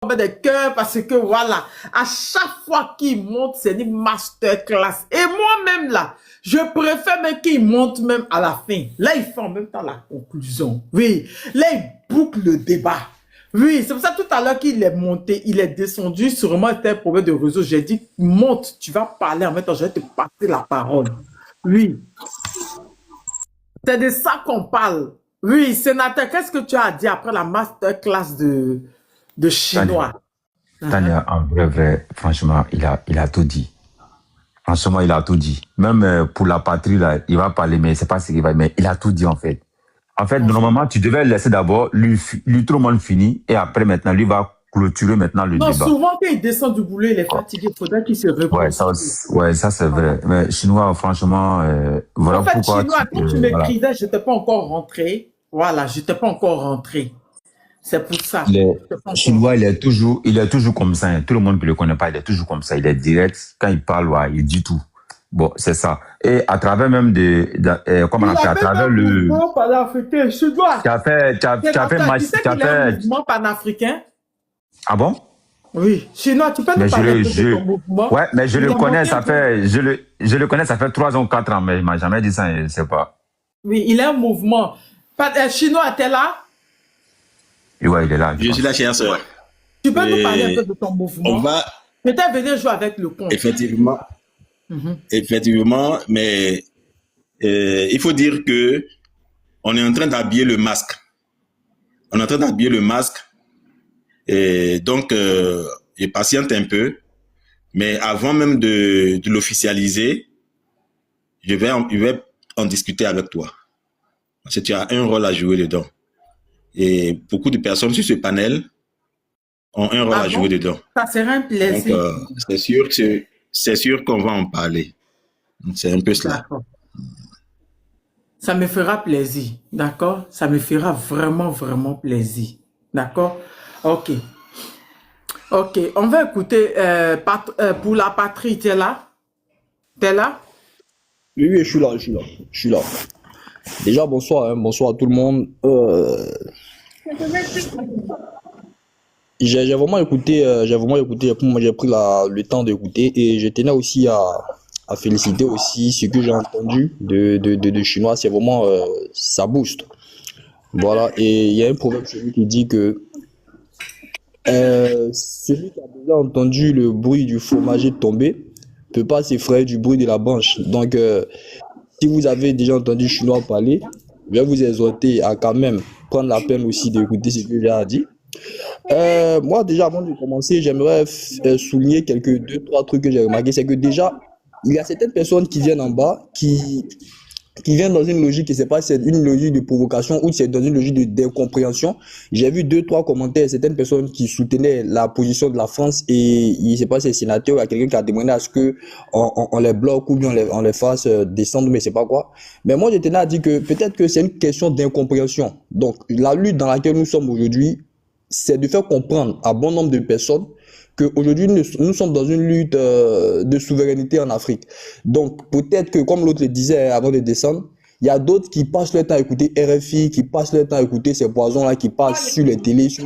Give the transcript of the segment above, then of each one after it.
des cœurs parce que voilà, à chaque fois qu'il monte, c'est une masterclass. Et moi-même là, je préfère même qu'il monte même à la fin. Là, il fait en même temps la conclusion. Oui, là, il boucle le débat. Oui, c'est pour ça tout à l'heure qu'il est monté, il est descendu. Sûrement, c'était un problème de réseau. J'ai dit, monte, tu vas parler en même temps, je vais te passer la parole. Oui, c'est de ça qu'on parle. Oui, sénateur, qu'est-ce que tu as dit après la masterclass de chinois? Tania, en vrai, franchement, il a tout dit. Franchement, il a tout dit. Même pour la patrie, là, il va parler, mais c'est pas ce qu'il va, mais il a tout dit, en fait. En fait, normalement, tu devais laisser d'abord, lui tout le monde finit, et après, maintenant, lui va clôturer maintenant le Non, débat. souvent, quand il descend du boulot, il est fatigué. Il faudrait qu'il se repose. Ouais, ça c'est vrai. Mais chinois, franchement, voilà En fait, pourquoi. chinois, quand tu Voilà. m'écrivais, je n'étais pas encore rentré. Voilà, je n'étais pas encore rentré. C'est pour ça. Chinois, il est toujours comme ça. Hein. Tout le monde qui le connaît pas, il est toujours comme ça. Il est direct. Quand il parle, ouais, il dit tout. Bon, c'est ça. Et à travers même comment on a fait, à travers le mouvement panafricain, chinois. Tu as fait, Tu sais qu'il y a un mouvement panafricain? Ah bon? Oui. Chinois, tu peux nous parler de ton mouvement? Ouais, mais je le connais, je le connais, ça fait 3 ans, 4 ans, mais il m'a jamais dit ça, je ne sais pas. Oui, il a un mouvement. Chinois, t'es là? Ouais, il est là. Je suis là, chère sœur. Tu peux nous parler un peu de ton mouvement? On va. Peut-être venir jouer avec le compte. Effectivement. Effectivement, mais il faut dire que on est en train d'habiller le masque. On est en train d'habiller le masque. Et donc, je patiente un peu. Mais avant même de l'officialiser, je vais en discuter avec toi. Parce que tu as un rôle à jouer dedans. Et beaucoup de personnes sur ce panel ont un rôle à jouer dedans. Ça serait un plaisir. Donc, c'est sûr qu'on va en parler. C'est un peu cela. Ça me fera plaisir. D'accord? Ça me fera vraiment, vraiment plaisir. D'accord? Ok. Ok. On va écouter pour la patrie. Tu es là? Tu es là? Oui, je suis là. Déjà, bonsoir, hein, bonsoir à tout le monde. J'ai vraiment écouté, pour moi, j'ai pris le temps d'écouter et je tenais aussi à féliciter aussi ce que j'ai entendu de chinois, c'est vraiment, ça booste. Voilà, et il y a un proverbe chez lui qui dit que celui qui a déjà entendu le bruit du fromager tomber peut pas s'effrayer du bruit de la branche. Donc, si vous avez déjà entendu chinois parler, je vais vous exhorter à quand même prendre la peine aussi d'écouter ce que j'ai dit. Moi, déjà, avant de commencer, j'aimerais souligner deux, trois trucs que j'ai remarqué. C'est que déjà, il y a certaines personnes qui viennent en bas, qui viennent dans une logique, je ne sais pas si c'est une logique de provocation ou c'est dans une logique d'incompréhension. J'ai vu 2-3 commentaires, certaines personnes qui soutenaient la position de la France et je ne sais pas si c'est sénateur, il y a quelqu'un qui a demandé à ce que on les bloque ou bien on les fasse descendre, mais je ne sais pas quoi. Mais moi, je tenais à dire que peut-être que c'est une question d'incompréhension. Donc, la lutte dans laquelle nous sommes aujourd'hui, c'est de faire comprendre à bon nombre de personnes qu'aujourd'hui, nous sommes dans une lutte de souveraineté en Afrique. Donc, peut-être que, comme l'autre le disait avant de descendre, il y a d'autres qui passent leur temps à écouter RFI, qui passent leur temps à écouter ces poisons-là, qui passent sur les télés, sur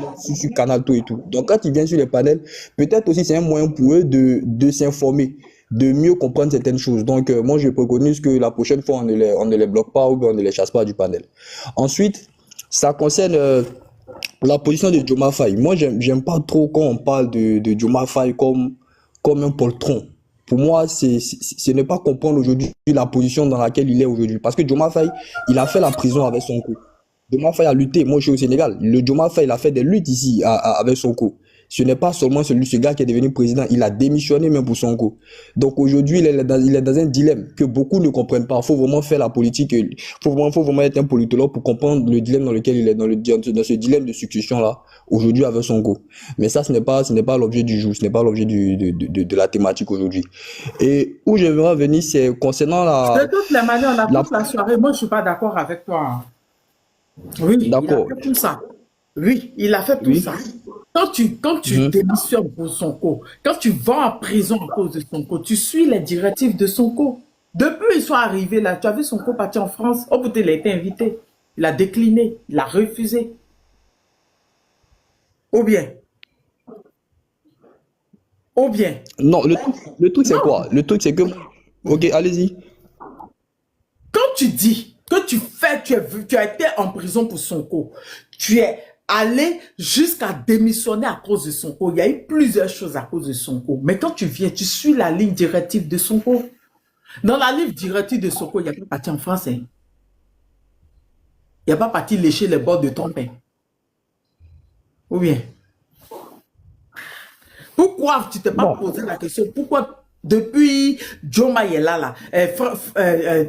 Canal et tout. Donc, quand ils viennent sur les panels, peut-être aussi c'est un moyen pour eux de s'informer, de mieux comprendre certaines choses. Donc, moi, je préconise que la prochaine fois, on ne les bloque pas ou on ne les chasse pas du panel. Ensuite, ça concerne... la position de Diomaye. Moi, j'aime pas trop quand on parle de Diomaye comme un poltron. Pour moi, c'est ne pas comprendre aujourd'hui la position dans laquelle il est aujourd'hui. Parce que Diomaye, il a fait la prison avec Sonko. Diomaye a lutté. Moi, je suis au Sénégal. Le Diomaye, il a fait des luttes ici avec Sonko. Ce n'est pas seulement ce gars qui est devenu président. Il a démissionné même pour Sonko. Donc aujourd'hui, il est dans un dilemme que beaucoup ne comprennent pas. Il faut vraiment faire la politique. Il faut vraiment être un politologue pour comprendre le dilemme dans lequel il est, dans ce dilemme de succession-là, aujourd'hui avec Sonko. Mais ça, ce n'est pas l'objet du jour. Ce n'est pas l'objet de la thématique aujourd'hui. Et où j'aimerais venir, c'est concernant la... De toutes les manières, on a toute la soirée. Moi, je ne suis pas d'accord avec toi. Oui, d'accord. Il a fait tout ça. Oui, il a fait tout ça. Quand tu démissionnes pour Sonko, quand tu vas en prison à cause de Sonko, tu suis les directives de Sonko. Depuis qu'ils sont arrivés là, tu as vu Sonko partir en France. Oh putain, il a été invité. Il a décliné, il a refusé. Ou bien, Ou bien, Non, le truc c'est non, quoi? Le truc c'est que... Ok, allez-y. quand tu dis que tu as été en prison pour Sonko, tu es allé jusqu'à démissionner à cause de Sonko. Il y a eu plusieurs choses à cause de Sonko. Mais quand tu viens, tu suis la ligne directive de Sonko. Dans la ligne directive de Sonko, il n'y a pas parti en France. Hein. Il n'y a pas parti lécher les bords de ton pain. Ou bien, pourquoi tu t'es pas Bon, posé la question? Pourquoi depuis Joe Mayela là,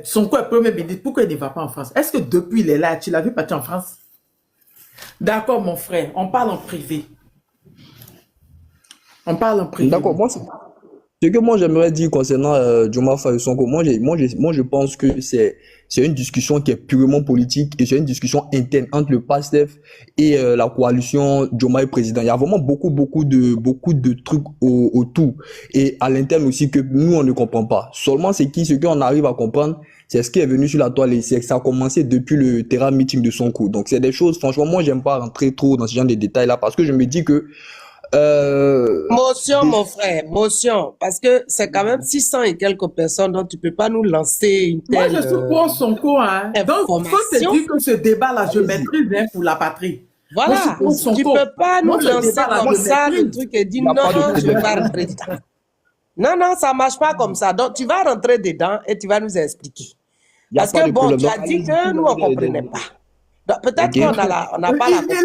Sonko est premier ministre, pourquoi il ne va pas en France? Est-ce que depuis il est là, tu l'as vu partir en France? D'accord, mon frère, on parle en privé. On parle en privé. d'accord. Ce que moi j'aimerais dire concernant Diomaye Faye Sonko, moi je pense que c'est une discussion qui est purement politique et c'est une discussion interne entre le PASTEF et la coalition Diomaye président. Il y a vraiment beaucoup de trucs autour et à l'interne aussi que nous on ne comprend pas. Seulement ce qu'on arrive à comprendre, c'est ce qui est venu sur la toile et c'est que ça a commencé depuis le terrain meeting de Sonko. Donc c'est des choses, franchement, moi j'aime pas rentrer trop dans ce genre de détails là parce que je me dis que Motion, mon frère, motion. Parce que c'est quand même 600 et quelques personnes, donc tu peux pas nous lancer une Moi, telle je suppose Sonko, hein. Donc, faut te information. dire que ce débat-là, je allez-y. maîtrise hein, pour la patrie. Moi, je Voilà. suppose Tu Sonko. peux pas nous Moi, ce lancer débat-là, comme je ça le maîtrise. truc et dire Il n'y a non, pas de non, je vais problème. pas rentrer dedans. Non, non, ça marche pas comme ça. Donc, tu vas rentrer dedans et tu vas nous expliquer. Il n'y a Parce pas que de bon, problème. tu Donc, as dit allez-y, que nous, on vous avez comprenait des- pas. Donc, peut-être Ok. on n'a pas la Il a compréhension. dit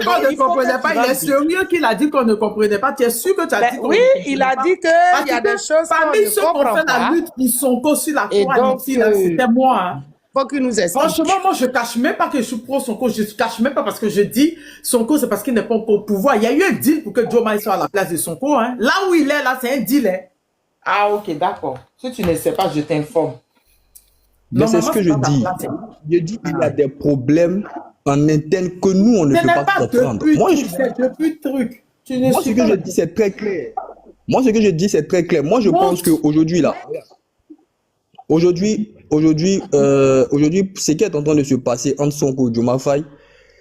qu'on Donc, ne il faut comprenait que pas. tu Il est rentres dedans. sérieux qu'il a dit qu'on ne comprenait pas. Tu es sûr que tu as Ben dit qu'on oui, ne il comprenait a pas? dit qu'il Parce y a que des choses qu'on parmi ne ceux qui ont comprend fait la pas. lutte pour Sonko sur la Et toile donc, ici, là, c'était moi. Hein. faut qu'il nous explique. Franchement, moi, je cache même pas que je suis pro Sonko. Je cache même pas parce que je dis Sonko, c'est parce qu'il n'est pas au pouvoir. Il y a eu un deal pour que Joe Maï soit à la place de Sonko. Hein. Là où il est, là, c'est un deal. Hein. Ah, ok, d'accord. Si tu ne sais pas, je t'informe. Mais c'est ce Normalement, que c'est je pas ta dis. place. Hein. Je dis qu'il y a des problèmes en interne que nous, on ne Ce peut n'est pas pas comprendre. depuis Moi, tout, c'est depuis truc. Tu ne moi, ce suis que pas je le dis, c'est très clair. Moi, ce que je dis, c'est très clair. Moi, je pense monte. qu'aujourd'hui, là, aujourd'hui, ce qui est en train de se passer entre Sonko et Diomaye Faye,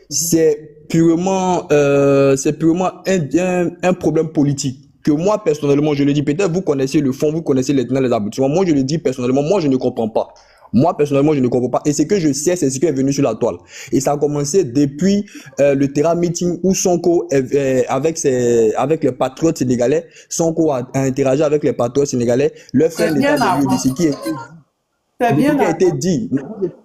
c'est purement un problème politique. Que moi, personnellement, je le dis, peut-être vous connaissez le fond, vous connaissez les tenants, les aboutissants. Moi, je le dis personnellement, moi, je ne comprends pas. Moi, personnellement, je ne comprends pas. Et ce que je sais, c'est ce qui est venu sur la toile. Et ça a commencé depuis le terrain meeting où Sonko, avec les patriotes sénégalais, Sonko a interagi avec les patriotes sénégalais, leur C'est fait un bien état de lieu de avant. ce qui est C'est de ce bien qui a été avant. dit.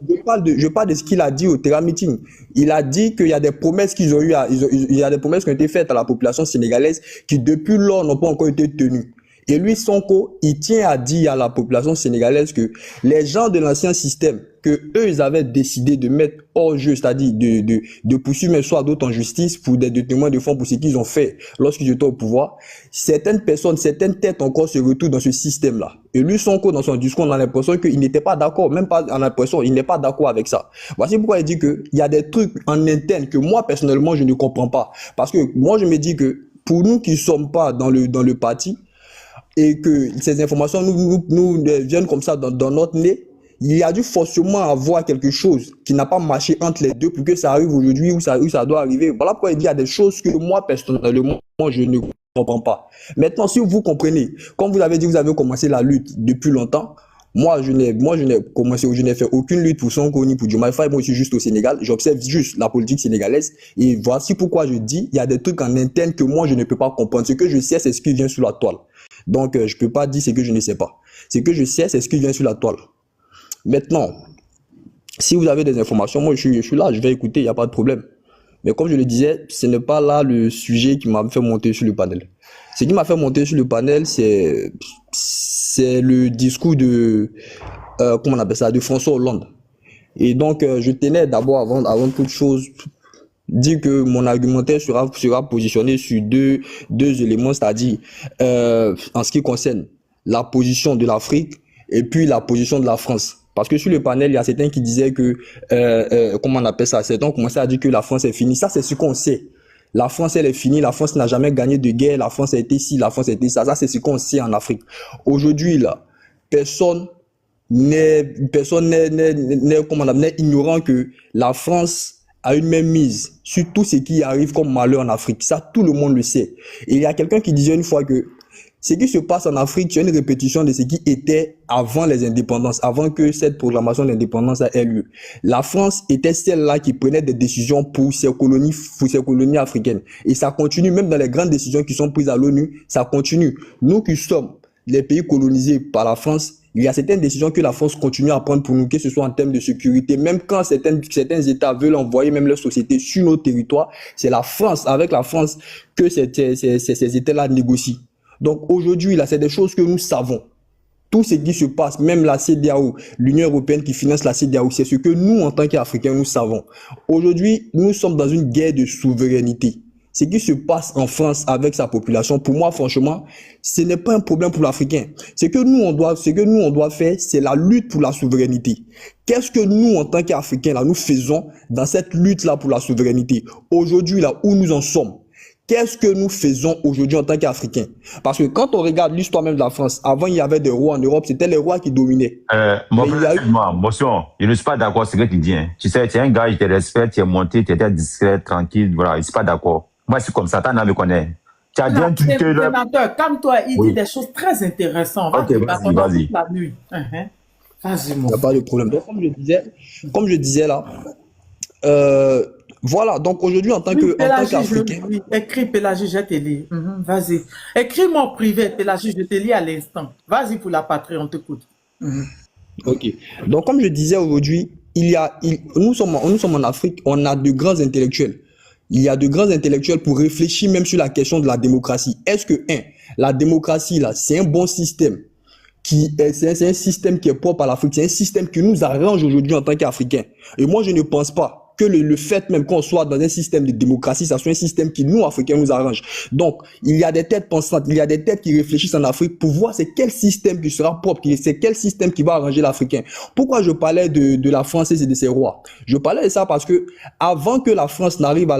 Je parle de ce qu'il a dit au terrain meeting. Il a dit qu'il y a des promesses qu'ils ont eu il y a des promesses qui ont été faites à la population sénégalaise qui depuis lors n'ont pas encore été tenues. Et lui, Sonko, il tient à dire à la population sénégalaise que les gens de l'ancien système, que eux, ils avaient décidé de mettre hors jeu, c'est-à-dire de poursuivre même soit d'autres en justice pour des détournements de fonds pour ce qu'ils ont fait lorsqu'ils étaient au pouvoir. Certaines personnes, certaines têtes encore se retrouvent dans ce système-là. Et lui, Sonko, dans son discours, on a l'impression qu'il n'était pas d'accord, même pas en l'impression, il n'est pas d'accord avec ça. Voici pourquoi il dit que il y a des trucs en interne que moi, personnellement, je ne comprends pas. Parce que moi, je me dis que pour nous qui ne sommes pas dans le parti, et que ces informations nous viennent comme ça dans notre nez, il y a dû forcément avoir quelque chose qui n'a pas marché entre les deux pour que ça arrive aujourd'hui où ça doit arriver. Voilà pourquoi il y a des choses que moi, personnellement, je ne comprends pas. Maintenant, si vous comprenez, comme vous avez dit, vous avez commencé la lutte depuis longtemps. Moi, je n'ai fait aucune lutte pour Sonko ni pour Diomaye Faye. Moi, je suis juste au Sénégal. J'observe juste la politique sénégalaise. Et voici pourquoi je dis, il y a des trucs en interne que moi, je ne peux pas comprendre. Ce que je sais, c'est ce qui vient sur la toile. Donc, je peux pas dire ce que je ne sais pas. Ce que je sais, c'est ce qui vient sur la toile. Maintenant, si vous avez des informations, moi, je suis là, je vais écouter, il n'y a pas de problème. Mais comme je le disais, ce n'est pas là le sujet qui m'a fait monter sur le panel. Ce qui m'a fait monter sur le panel, c'est le discours de, comment on appelle ça, de François Hollande. Et donc, je tenais d'abord, avant toute chose, dire que mon argumentaire sera positionné sur deux éléments, c'est-à-dire en ce qui concerne la position de l'Afrique et puis la position de la France. Parce que sur le panel, il y a certains qui disaient que, comment on appelle ça, certains ont commencé à dire que la France est finie. Ça, c'est ce qu'on sait. La France, elle est finie. La France n'a jamais gagné de guerre. La France a été ci, la France a été ça. Ça, c'est ce qu'on sait en Afrique. Aujourd'hui, là, personne n'est ignorant que la France a une même mise sur tout ce qui arrive comme malheur en Afrique. Ça, tout le monde le sait. Et il y a quelqu'un qui disait une fois que Ce qui se passe en Afrique, c'est une répétition de ce qui était avant les indépendances, avant que cette proclamation d'indépendance ait lieu. La France était celle-là qui prenait des décisions pour ses colonies africaines. Et ça continue, même dans les grandes décisions qui sont prises à l'ONU, ça continue. Nous qui sommes les pays colonisés par la France, il y a certaines décisions que la France continue à prendre pour nous, que ce soit en termes de sécurité, même quand certains États veulent envoyer même leur société sur nos territoires, c'est la France, avec la France, que ces États-là négocient. Donc aujourd'hui, là, c'est des choses que nous savons. Tout ce qui se passe, même la CEDEAO, l'Union européenne qui finance la CEDEAO, c'est ce que nous, en tant qu'Africains, nous savons. Aujourd'hui, nous sommes dans une guerre de souveraineté. Ce qui se passe en France avec sa population, pour moi, franchement, ce n'est pas un problème pour l'Africain. Ce que nous, on doit faire, c'est la lutte pour la souveraineté. Qu'est-ce que nous, en tant qu'Africains, là, nous faisons dans cette lutte-là pour la souveraineté? Aujourd'hui, là où nous en sommes, qu'est-ce que nous faisons aujourd'hui en tant qu'Africains? Parce que quand on regarde l'histoire même de la France, avant il y avait des rois en Europe, c'était les rois qui dominaient. Mon frère, motion, je ne suis pas d'accord avec ce que tu dis. Hein. Tu sais, tu es un gars, je te respecte, tu es monté, tu étais discret, tranquille, voilà, je ne suis pas d'accord. Moi, je suis comme ça, t'en as me connaît. Tu as dit un truc que... Sénateur, calme-toi, il dit des choses très intéressantes. Ok, vas-y. La nuit. Vas-y, mon Il n'y a pas de problème. Donc, comme je disais là, voilà, donc aujourd'hui, en tant qu'Africain... Écris, Pélagie, je te lis. Vas-y. Écris-moi en privé, Pélagie, je te lis à l'instant. Vas-y pour la patrie, on t'écoute. Ok. Donc, comme je disais aujourd'hui, nous sommes en Afrique, on a de grands intellectuels. Il y a de grands intellectuels pour réfléchir même sur la question de la démocratie. Est-ce que, la démocratie, là, c'est un bon système? C'est un système qui est propre à l'Afrique. C'est un système qui nous arrange aujourd'hui en tant qu'Africains. Et moi, je ne pense pas que le fait même qu'on soit dans un système de démocratie, ça soit un système qui, nous, Africains, nous arrange. Donc, il y a des têtes pensantes, il y a des têtes qui réfléchissent en Afrique pour voir c'est quel système qui sera propre, c'est quel système qui va arranger l'Africain. Pourquoi je parlais de la France et de ses rois? Je parlais de ça parce que avant que la France n'arrive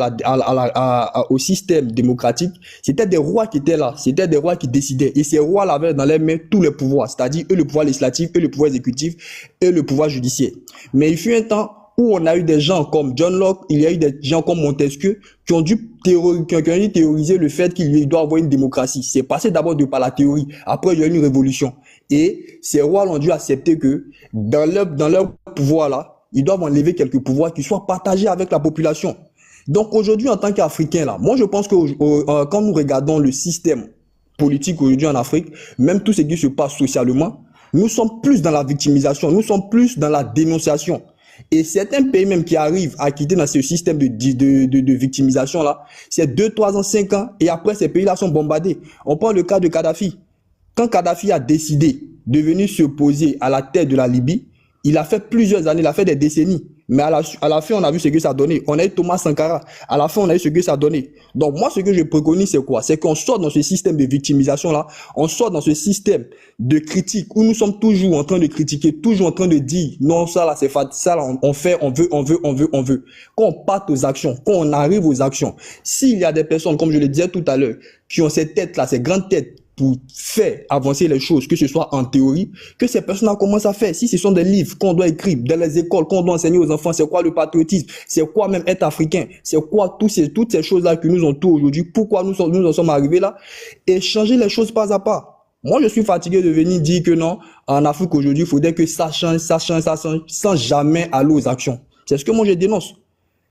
au système démocratique, c'était des rois qui étaient là, c'était des rois qui décidaient. Et ces rois-là avaient dans les mains tous les pouvoirs, c'est-à-dire eux le pouvoir législatif, eux le pouvoir exécutif et le pouvoir judiciaire. Mais il fut un temps où on a eu des gens comme John Locke, il y a eu des gens comme Montesquieu qui ont dû théoriser le fait qu'il doit avoir une démocratie. C'est passé d'abord par la théorie, après il y a eu une révolution. Et ces rois ont dû accepter que dans leur pouvoir là, ils doivent enlever quelques pouvoirs qui soient partagés avec la population. Donc aujourd'hui, en tant qu'Africains là, moi je pense que quand nous regardons le système politique aujourd'hui en Afrique, même tout ce qui se passe socialement, nous sommes plus dans la victimisation, nous sommes plus dans la dénonciation. Et certains pays même qui arrivent à quitter dans ce système de victimisation là, c'est 2, 3 ans, 5 ans, et après ces pays-là sont bombardés. On prend le cas de Kadhafi. Quand Kadhafi a décidé de venir se poser à la tête de la Libye, il a fait plusieurs années, il a fait des décennies. Mais à la fin, on a vu ce que ça a donné. On a eu Thomas Sankara. À la fin, on a eu ce que ça a donné. Donc, moi, ce que je préconise, c'est quoi? C'est qu'on sort dans ce système de victimisation-là. On sort dans ce système de critique où nous sommes toujours en train de critiquer, toujours en train de dire, non, ça là, c'est ça là, on fait, on veut. Quand on part aux actions, quand on arrive aux actions, s'il y a des personnes, comme je le disais tout à l'heure, qui ont ces têtes-là, ces grandes têtes, pour faire avancer les choses, que ce soit en théorie, que ces personnes commencent à faire. Si ce sont des livres qu'on doit écrire dans les écoles, qu'on doit enseigner aux enfants, c'est quoi le patriotisme, c'est quoi même être africain, c'est quoi toutes ces choses-là qui nous entourent aujourd'hui, pourquoi nous en sommes arrivés là, et changer les choses pas à pas. Moi, je suis fatigué de venir dire que non, en Afrique aujourd'hui, il faudrait que ça change, sans jamais aller aux actions. C'est ce que moi je dénonce.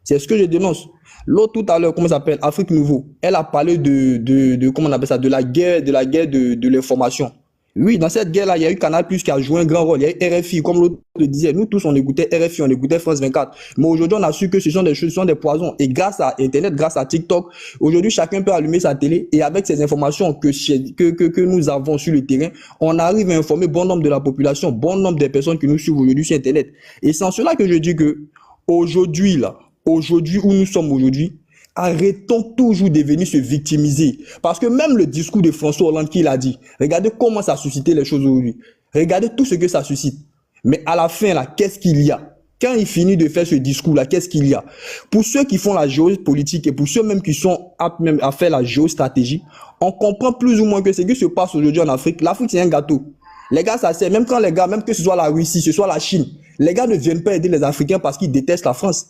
C'est ce que je dénonce. L'autre tout à l'heure, comment ça s'appelle, Afrique Nouveau, elle a parlé comment on appelle ça, de la guerre de l'information. Oui, dans cette guerre-là, il y a eu Canal+ qui a joué un grand rôle. Il y a eu RFI, comme l'autre le disait. Nous tous, on écoutait RFI, on écoutait France 24. Mais aujourd'hui, on a su que ce sont des choses, ce sont des poisons. Et grâce à Internet, grâce à TikTok, aujourd'hui, chacun peut allumer sa télé. Et avec ces informations que nous avons sur le terrain, on arrive à informer bon nombre de la population, bon nombre de personnes qui nous suivent aujourd'hui sur Internet. Et c'est en cela que je dis que aujourd'hui où nous sommes aujourd'hui, arrêtons toujours de venir se victimiser. Parce que même le discours de François Hollande qu'il a dit, regardez comment ça a suscité les choses aujourd'hui. Regardez tout ce que ça suscite. Mais à la fin, là, qu'est-ce qu'il y a? Quand il finit de faire ce discours-là, qu'est-ce qu'il y a? Pour ceux qui font la géopolitique et pour ceux même qui sont aptes même à faire la géostratégie, on comprend plus ou moins que ce qui se passe aujourd'hui en Afrique. L'Afrique, c'est un gâteau. Les gars, ça sert. Même quand les gars, même que ce soit la Russie, ce soit la Chine, les gars ne viennent pas aider les Africains parce qu'ils détestent la France.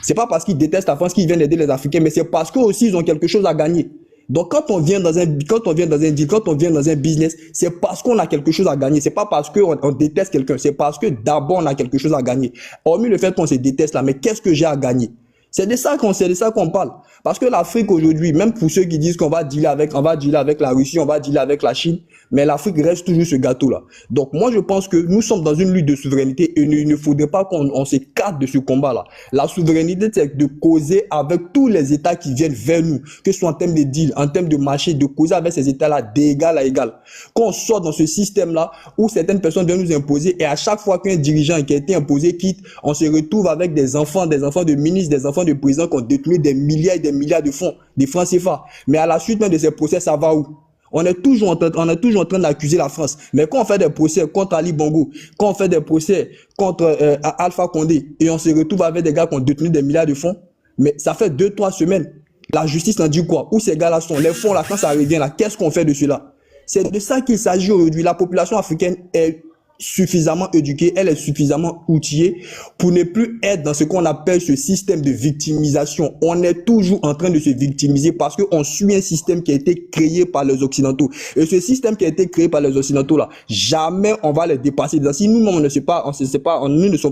C'est pas parce qu'ils détestent la France qu'ils viennent aider les Africains, mais c'est parce qu'eux aussi ils ont quelque chose à gagner. Donc, quand on vient dans un deal, quand on vient dans un business, c'est parce qu'on a quelque chose à gagner. C'est pas parce qu'on déteste quelqu'un. C'est parce que d'abord, on a quelque chose à gagner. Hormis le fait qu'on se déteste là, mais qu'est-ce que j'ai à gagner? C'est de ça qu'on parle. Parce que l'Afrique aujourd'hui, même pour ceux qui disent qu'on va dealer avec la Russie, on va dealer avec la Chine, mais l'Afrique reste toujours ce gâteau-là. Donc, moi, je pense que nous sommes dans une lutte de souveraineté et il ne faudrait pas qu'on s'écarte de ce combat-là. La souveraineté, c'est de causer avec tous les États qui viennent vers nous, que ce soit en termes de deal, en termes de marché, de causer avec ces États-là d'égal à égal. Qu'on sort dans ce système-là où certaines personnes viennent nous imposer et à chaque fois qu'un dirigeant qui a été imposé quitte, on se retrouve avec des enfants de ministres, des enfants de présidents qui ont détenu des milliards et des milliards de fonds, des francs CFA. Mais à la suite même de ces procès, ça va où? On est toujours en train d'accuser la France. Mais quand on fait des procès contre Ali Bongo, quand on fait des procès contre Alpha Condé, et on se retrouve avec des gars qui ont détenu des milliards de fonds, mais ça fait 2-3 semaines. La justice en dit quoi? Où ces gars-là sont? Les fonds, là, quand ça revient, là, qu'est-ce qu'on fait de cela? C'est de ça qu'il s'agit aujourd'hui. La population africaine est suffisamment éduquée, elle est suffisamment outillée pour ne plus être dans ce qu'on appelle ce système de victimisation. On est toujours en train de se victimiser parce qu'on suit un système qui a été créé par les Occidentaux. Et ce système qui a été créé par les Occidentaux là, jamais on va les dépasser. Si nous nous ne sommes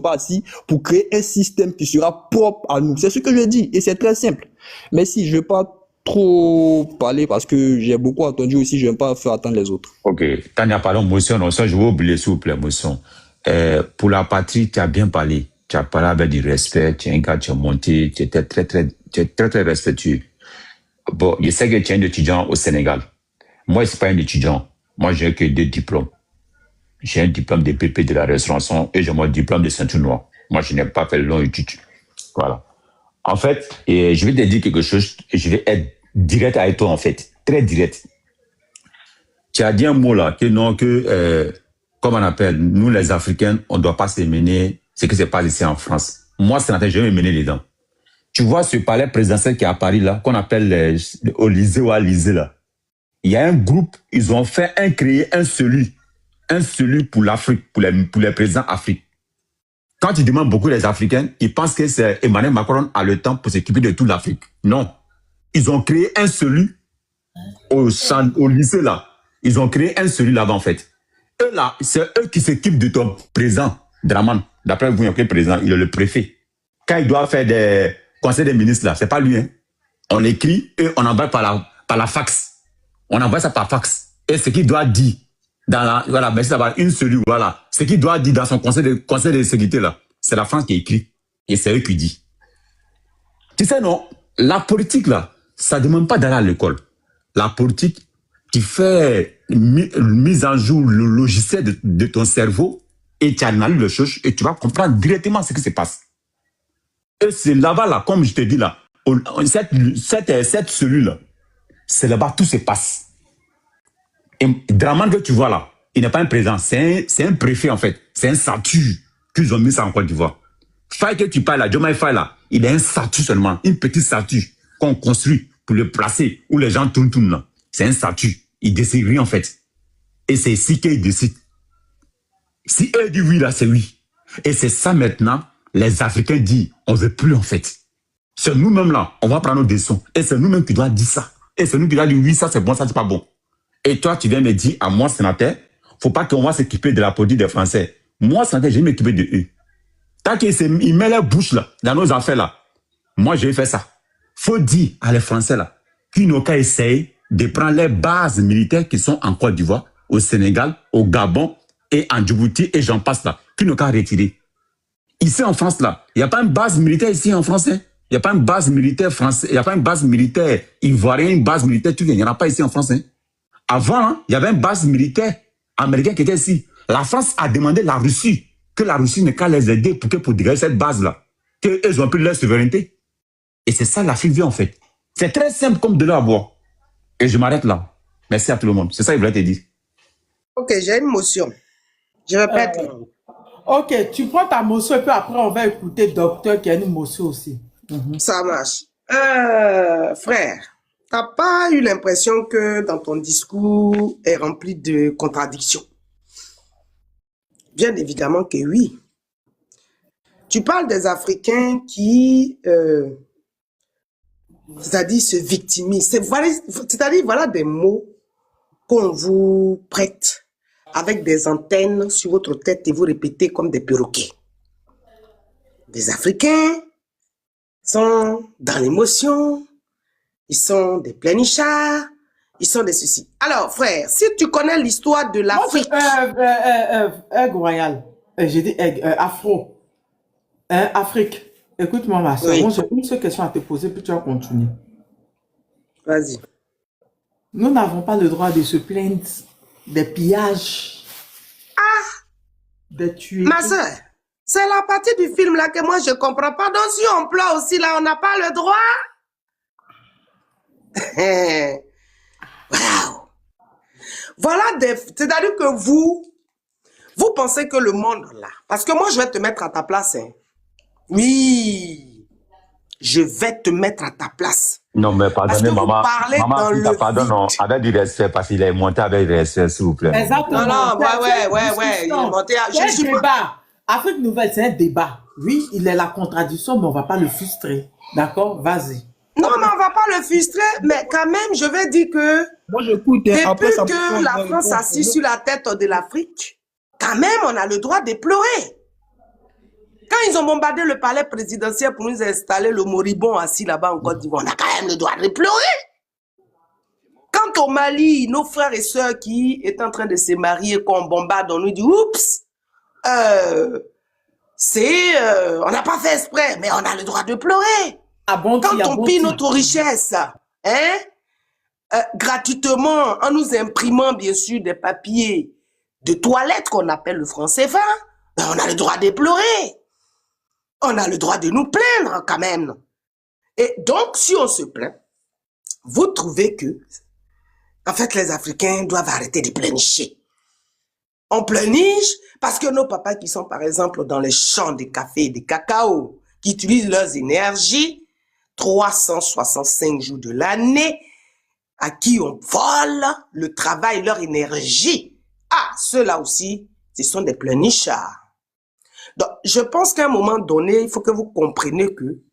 pas assis pour créer un système qui sera propre à nous. C'est ce que je dis et c'est très simple. Mais si je veux pas trop parler parce que j'ai beaucoup entendu aussi, je n'aime pas faire attendre les autres. Ok, quand il y a parlé de motion, non, ça je vais oublier s'il vous plaît, motion. Pour la patrie, tu as bien parlé. Tu as parlé avec du respect, tu es un gars, tu es monté, tu es très respectueux. Bon, je sais que tu es un étudiant au Sénégal. Moi, je ne suis pas un étudiant. Moi, j'ai que 2 diplômes. J'ai un diplôme de PP de la restauration et j'ai mon diplôme de ceinture noire. Moi, je n'ai pas fait le long étude. Voilà. En fait, je vais te dire quelque chose, je vais être direct avec toi, en fait. Très direct. Tu as dit un mot là, comme on appelle, nous les Africains, on ne doit pas se mener ce qui se passe ici en France. Moi, je vais me mener les dents. Tu vois ce palais présidentiel qui est à Paris là, qu'on appelle Élysée ou Élysée là. Il y a un groupe, ils ont créé un celui pour l'Afrique, pour les présidents Afrique. Quand tu demandes beaucoup les Africains, ils pensent que c'est Emmanuel Macron a le temps pour s'occuper de toute l'Afrique. Non. Ils ont créé un celui au lycée là. Ils ont créé un celui là-bas en fait. Eux là, c'est eux qui s'occupent de ton président, Draman. D'après vous, le président, il est le préfet. Quand il doit faire des conseils des ministres là, c'est pas lui. Hein. On écrit et on envoie par la fax. On envoie ça par fax. Et ce qu'il doit dire voilà, merci d'avoir une seule, voilà. Ce qu'il doit dire dans son conseil de sécurité, là, c'est la France qui écrit. Et c'est eux qui dit. Tu sais, non, la politique, là, ça ne demande pas d'aller à l'école. La politique, tu fais mise en jour le logiciel de ton cerveau et tu analyses les choses et tu vas comprendre directement ce qui se passe. Et c'est là-bas, là, comme je te dis, là, cette cellule-là, c'est là-bas tout se passe. Et Draman que tu vois là, il n'est pas un président, c'est un préfet en fait. C'est un statut qu'ils ont mis ça en Côte d'Ivoire. Faye que tu parles là, Diomaye Faye là, il a un statut seulement, une petite statue qu'on construit pour le placer où les gens tournent là. C'est un statut. Il décide rien en fait. Et c'est ici qu'il décide. Si eux disent oui là, c'est oui. Et c'est ça maintenant, les Africains disent, on ne veut plus en fait. C'est nous-mêmes là, on va prendre nos décisions. Et c'est nous-mêmes qui doit dire ça. Et c'est nous qui doit dire oui, ça c'est bon, ça c'est pas bon. Et toi, tu viens me dire à moi, sénateur, faut pas qu'on va s'occuper de la politique des Français. Moi, sénateur, je vais m'occuper de eux. Tant qu'ils mettent leur bouche là, dans nos affaires là, moi, je vais faire ça. Faut dire à les Français là, qu'ils n'ont qu'à essayer de prendre les bases militaires qui sont en Côte d'Ivoire, au Sénégal, au Gabon et en Djibouti et j'en passe là, qu'ils n'ont qu'à retirer. Ici en France là, il n'y a pas une base militaire ici en France. Il n'y a pas une base militaire française, il n'y a pas une base militaire ivoirienne, une base militaire turque, il n'y en a pas ici en France. Avant, il y avait une base militaire américaine qui était ici. La France a demandé à la Russie que la Russie n'est qu'à les aider pour dégager cette base-là. Qu'ils ont pris leur souveraineté. Et c'est ça l'Afrique veut en fait. C'est très simple comme de l'eau à boire. Et je m'arrête là. Merci à tout le monde. C'est ça que je voulais te dire. Ok, j'ai une motion. Je répète. Ok, tu prends ta motion et puis après on va écouter docteur qui a une motion aussi. Ça marche. Frère, t'as pas eu l'impression que dans ton discours est rempli de contradictions? Bien évidemment que oui. Tu parles des Africains qui c'est-à-dire se victimiser. C'est-à-dire, voilà des mots qu'on vous prête avec des antennes sur votre tête et vous répétez comme des perroquets. Les Africains sont dans l'émotion, ils sont des pleurnichards, ils sont des ceci. Alors, frère, si tu connais l'histoire de Moi, l'Afrique... Aigle royal. J'ai dit afro. Afrique. Écoute-moi, ma soeur. Oui, Moi, j'ai une seule question à te poser, puis tu vas continuer. vas-y. Nous n'avons pas le droit de se plaindre des pillages, des tueries. Ma soeur, c'est la partie du film là que moi je comprends pas. Donc si on pleure aussi là, on n'a pas le droit. Wow. Voilà c'est-à-dire que vous pensez que le monde là, parce que moi je vais te mettre à ta place. Hein. Oui, je vais te mettre à ta place. Non, mais Parce pardonnez, que vous maman. parlez Maman, dans Africa, le pardon, non, vide. avec du respect, parce qu'il est monté avec du respect, s'il vous plaît. Non, Exactement. non, C'est ouais, une il est discussion. monté à... C'est Je un suis pas... débat. Afrique Nouvelle, c'est un débat. Oui, il est la contradiction, mais on ne va pas le frustrer. D'accord? Vas-y. Non, mais on va pas le frustrer, mais quand même, je vais dire que Moi, j'écoute. Hein. Après, depuis ça que la France s'assied sur la tête de l'Afrique, quand même, on a le droit de pleurer. Quand ils ont bombardé le palais présidentiel pour nous installer le moribond assis là-bas en Côte d'Ivoire, on a quand même le droit de pleurer. Quant au Mali, nos frères et sœurs qui étaient en train de se marier, qu'on bombarde, on nous dit, oups, on n'a pas fait exprès, mais on a le droit de pleurer. Quand on pille notre richesse, hein, gratuitement, en nous imprimant bien sûr des papiers de toilette qu'on appelle le franc CFA, ben on a le droit de pleurer. On a le droit de nous plaindre quand même. Et donc, si on se plaint, vous trouvez que, en fait, les Africains doivent arrêter de pleurnicher. On pleurniche parce que nos papas qui sont, par exemple, dans les champs de café et de cacao, qui utilisent leurs énergies 365 jours de l'année, à qui on vole le travail, leur énergie. Ah, ceux-là aussi, ce sont des pleurnichards. Donc, je pense qu'à un moment donné, il faut que vous compreniez que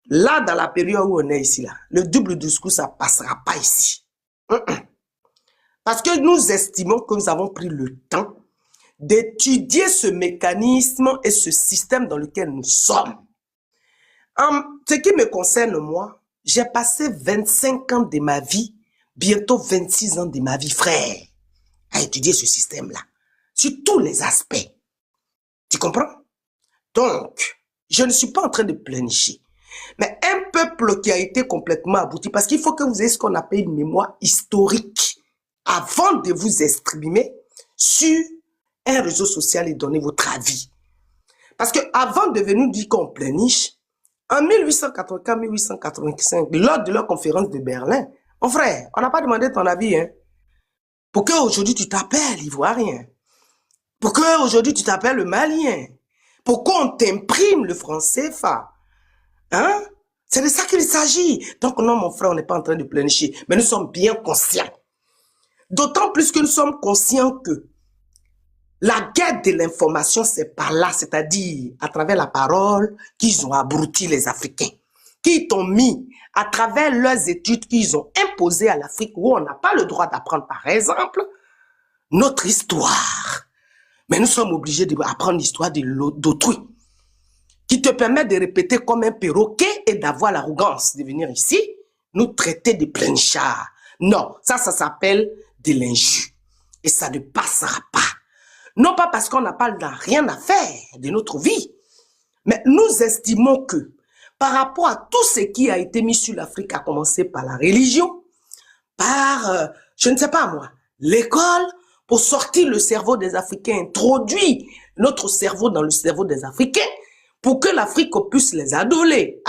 là, dans la période où on est ici, là, le double discours, ça ne passera pas ici. Parce que nous estimons que nous avons pris le temps d'étudier ce mécanisme et ce système dans lequel nous sommes. En ce qui me concerne, moi, j'ai passé 25 ans de ma vie, bientôt 26 ans de ma vie, frère, à étudier ce système-là, sur tous les aspects. Tu comprends? Donc, je ne suis pas en train de pleurnicher. Mais un peuple qui a été complètement abouti, parce qu'il faut que vous ayez ce qu'on appelle une mémoire historique avant de vous exprimer sur un réseau social et donner votre avis. Parce que avant de venir dire qu'on pleurniche, en 1884-1885, lors de leur conférence de Berlin, mon frère, on n'a pas demandé ton avis, hein. Pour qu'aujourd'hui tu t'appelles Ivoirien, pour qu'aujourd'hui tu t'appelles le Malien, pour qu'on t'imprime le franc CFA, hein? C'est de ça qu'il s'agit. Donc non, mon frère, on n'est pas en train de pleurnicher, mais nous sommes bien conscients. D'autant plus que nous sommes conscients que la guerre de l'information, c'est par là, c'est-à-dire à travers la parole qu'ils ont abruti les Africains, qui t'ont mis à travers leurs études qu'ils ont imposées à l'Afrique, où on n'a pas le droit d'apprendre, par exemple, notre histoire. Mais nous sommes obligés d'apprendre l'histoire d'autrui, qui te permet de répéter comme un perroquet et d'avoir l'arrogance de venir ici, nous traiter de pleurnichards. Non, ça s'appelle de l'injure. Et ça ne passera pas. Non pas parce qu'on n'a pas rien à faire de notre vie, mais nous estimons que par rapport à tout ce qui a été mis sur l'Afrique, à commencer par la religion, par, je ne sais pas moi, l'école, pour sortir le cerveau des Africains, introduire notre cerveau dans le cerveau des Africains, pour que l'Afrique puisse les adorer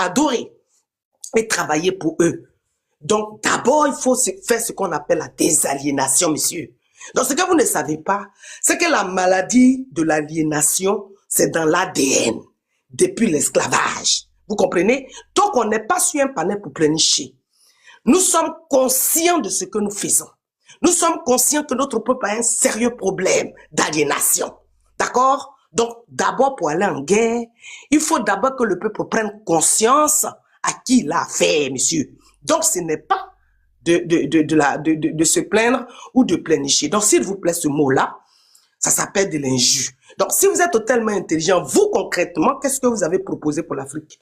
et travailler pour eux. Donc d'abord, il faut faire ce qu'on appelle la désaliénation, messieurs. Donc, ce que vous ne savez pas, c'est que la maladie de l'aliénation, c'est dans l'ADN, depuis l'esclavage. Vous comprenez? Donc, on n'est pas sur un panel pour pleurnicher. Nous sommes conscients de ce que nous faisons. Nous sommes conscients que notre peuple a un sérieux problème d'aliénation. D'accord? Donc, d'abord, pour aller en guerre, il faut d'abord que le peuple prenne conscience à qui il a affaire, monsieur. Donc, ce n'est pas de se plaindre ou de pleurnicher. Donc, s'il vous plaît, ce mot-là, ça s'appelle de l'injure. Donc, si vous êtes totalement intelligent, vous, concrètement, qu'est-ce que vous avez proposé pour l'Afrique?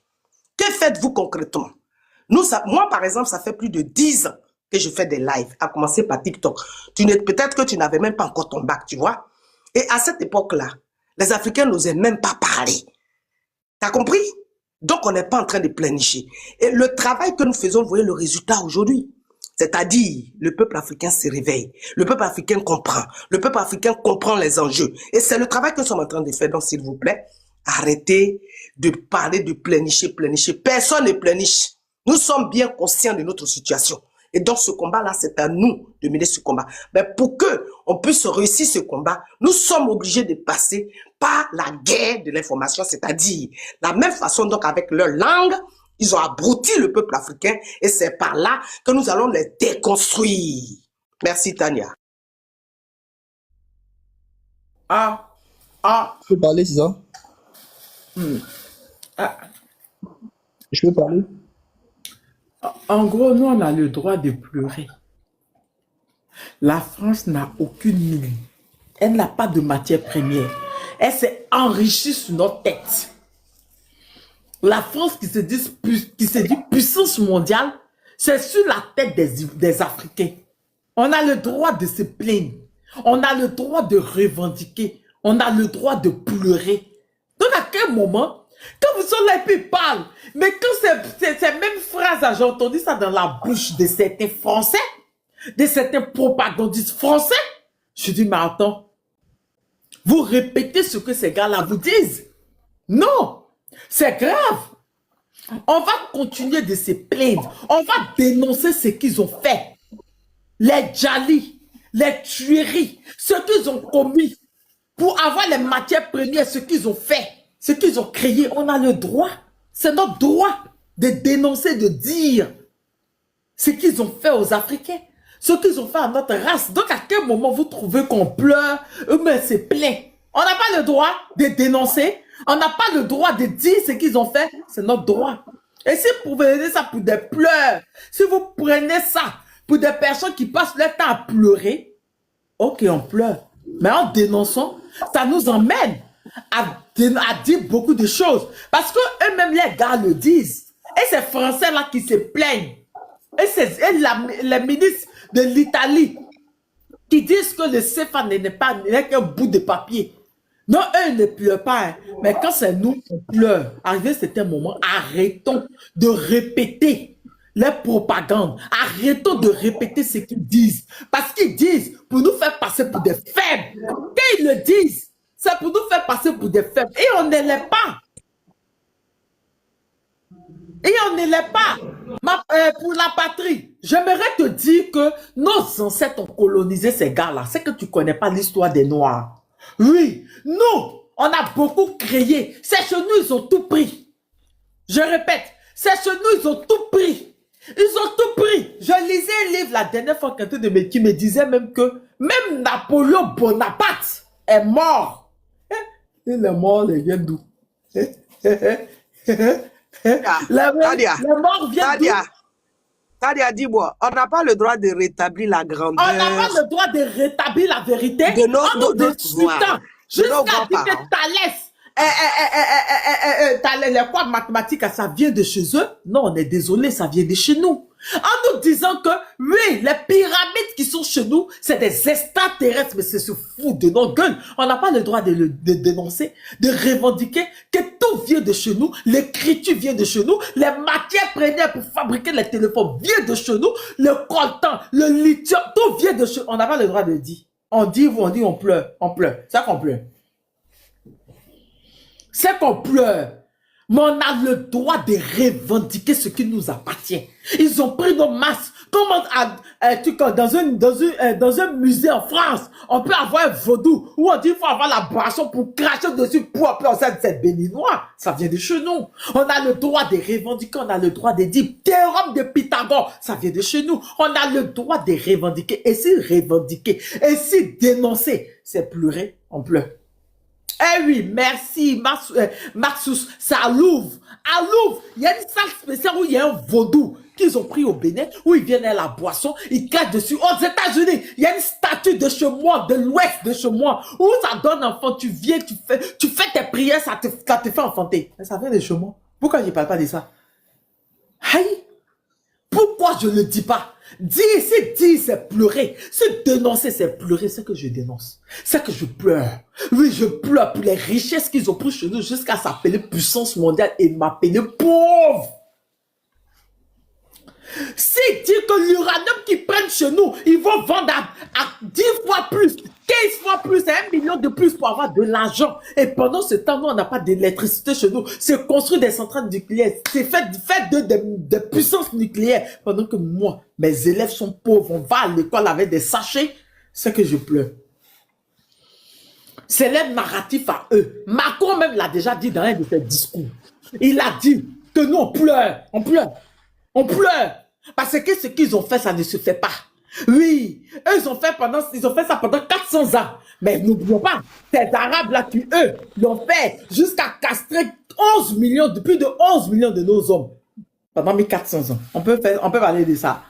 Que faites-vous concrètement? Moi, par exemple, ça fait plus de 10 ans que je fais des lives, à commencer par TikTok. Peut-être que tu n'avais même pas encore ton bac, tu vois. Et à cette époque-là, les Africains n'osaient même pas parler. T'as compris? Donc, on n'est pas en train de pleurnicher. Et le travail que nous faisons, vous voyez le résultat aujourd'hui. C'est-à-dire, le peuple africain se réveille. Le peuple africain comprend. Le peuple africain comprend les enjeux. Et c'est le travail que nous sommes en train de faire. Donc, s'il vous plaît, arrêtez de parler de pleurnicher. Personne ne pleurniche. Nous sommes bien conscients de notre situation. Et donc, ce combat-là, c'est à nous de mener ce combat. Mais pour que on puisse réussir ce combat, nous sommes obligés de passer par la guerre de l'information, c'est-à-dire la même façon, donc, avec leur langue, ils ont abruti le peuple africain et c'est par là que nous allons les déconstruire. Merci, Tania. Je peux parler, c'est ça? Je peux parler? En gros, nous, on a le droit de pleurer. La France n'a aucune mine. Elle n'a pas de matière première. Elle s'est enrichie sur notre tête. La France qui se dit puissance mondiale, c'est sur la tête des Africains. On a le droit de se plaindre. On a le droit de revendiquer. On a le droit de pleurer. Donc à quel moment, quand vous êtes là et puis ils parlent, mais quand ces mêmes phrases, j'ai entendu ça dans la bouche de certains Français, de certains propagandistes français, je dis, mais attends, vous répétez ce que ces gars-là vous disent. Non, c'est grave. On va continuer de se plaindre. On va dénoncer ce qu'ils ont fait. Les djalis, les tueries, ce qu'ils ont commis pour avoir les matières premières, ce qu'ils ont fait, ce qu'ils ont créé. On a le droit. C'est notre droit de dénoncer, de dire ce qu'ils ont fait aux Africains, ce qu'ils ont fait à notre race. Donc, à quel moment vous trouvez qu'on pleure, mais se plaint? On n'a pas le droit de dénoncer. On n'a pas le droit de dire ce qu'ils ont fait. C'est notre droit. Et si vous prenez ça pour des pleurs, si vous prenez ça pour des personnes qui passent leur temps à pleurer, ok, on pleure. Mais en dénonçant, ça nous emmène à dire beaucoup de choses. Parce que eux-mêmes, les gars le disent. Et ces Français-là qui se plaignent. Et les ministres de l'Italie qui disent que le CFA n'est qu'un bout de papier. Non, eux ne pleurent pas. Hein. Mais quand c'est nous qui pleurons, arrivé à certains moments, arrêtons de répéter les propagandes. Arrêtons de répéter ce qu'ils disent. Parce qu'ils disent pour nous faire passer pour des faibles. Quand ils le disent, c'est pour nous faire passer pour des faibles. Et on ne l'est pas. Et on ne l'est pas. Pour la patrie, j'aimerais te dire que nos ancêtres ont colonisé ces gars-là. C'est que tu ne connais pas l'histoire des Noirs. Oui, nous, on a beaucoup créé. C'est chez nous, ils ont tout pris. Je répète, c'est chez nous, ils ont tout pris. Ils ont tout pris. Je lisais un livre la dernière fois qui me disait même que même Napoléon Bonaparte est mort. Il est mort, il vient d'où? Tadia, les morts viennent d'où? Tadia, dis-moi, on n'a pas le droit de rétablir la grandeur. On n'a pas le droit de rétablir la vérité. De notre discutant jusqu'à dire que Thalès, les cours mathématiques, ça vient de chez eux. Non, on est désolé, ça vient de chez nous. En nous disant que, oui, les pyramides qui sont chez nous, c'est des extraterrestres, mais c'est se fout de nos gueules. On n'a pas le droit de dénoncer, de revendiquer que tout vient de chez nous, l'écriture vient de chez nous, les matières premières pour fabriquer les téléphones viennent de chez nous, le coltan, le lithium, tout vient de chez nous. On n'a pas le droit de dire. On dit, on pleure, on pleure. C'est ça qu'on pleure. C'est qu'on pleure. Mais on a le droit de revendiquer ce qui nous appartient. Ils ont pris nos masques. Comment, dans un musée en France, on peut avoir un vaudou où on dit qu'il faut avoir la boisson pour cracher dessus pour c'est béninois. Ça vient de chez nous. On a le droit de revendiquer, on a le droit de dire théorème de Pythagore. Ça vient de chez nous. On a le droit de revendiquer. Et si revendiquer, et si dénoncer, c'est pleurer, on pleure. Eh oui, merci, Maxus. C'est à Louvre. À Louvre, il y a une salle spéciale où il y a un vaudou qu'ils ont pris au Bénin, où ils viennent à la boisson, ils cachent dessus. Aux États-Unis, il y a une statue de chez moi, de l'ouest de chez moi, où ça donne enfant. Tu viens, tu fais tes prières, ça te fait enfanter. Mais ça vient de chez moi. Pourquoi je ne parle pas de ça? Aïe! Pourquoi je ne le dis pas? Dire, c'est pleurer. Se dénoncer, c'est pleurer. C'est que je dénonce. C'est que je pleure. Oui, je pleure pour les richesses qu'ils ont pris chez nous jusqu'à s'appeler puissance mondiale et m'appeler pauvre. C'est dire que l'uranium qu'ils prennent chez nous, ils vont vendre à 10 fois plus, 15 fois plus, à 1 million de plus pour avoir de l'argent. Et pendant ce temps, nous, on n'a pas d'électricité chez nous. C'est construire des centrales nucléaires. C'est fait de puissances nucléaires. Pendant que moi, mes élèves sont pauvres. On va à l'école avec des sachets. C'est que je pleure. C'est leur narratif à eux. Macron même l'a déjà dit dans un de ses discours. Il a dit que nous, on pleure. On pleure. On pleure. Parce que ce qu'ils ont fait, ça ne se fait pas. Oui, eux, ils ont fait ça pendant 400 ans. Mais n'oublions pas, ces Arabes-là qui, eux, l'ont fait jusqu'à castrer plus de 11 millions de nos hommes pendant 1400 ans. On peut parler de ça.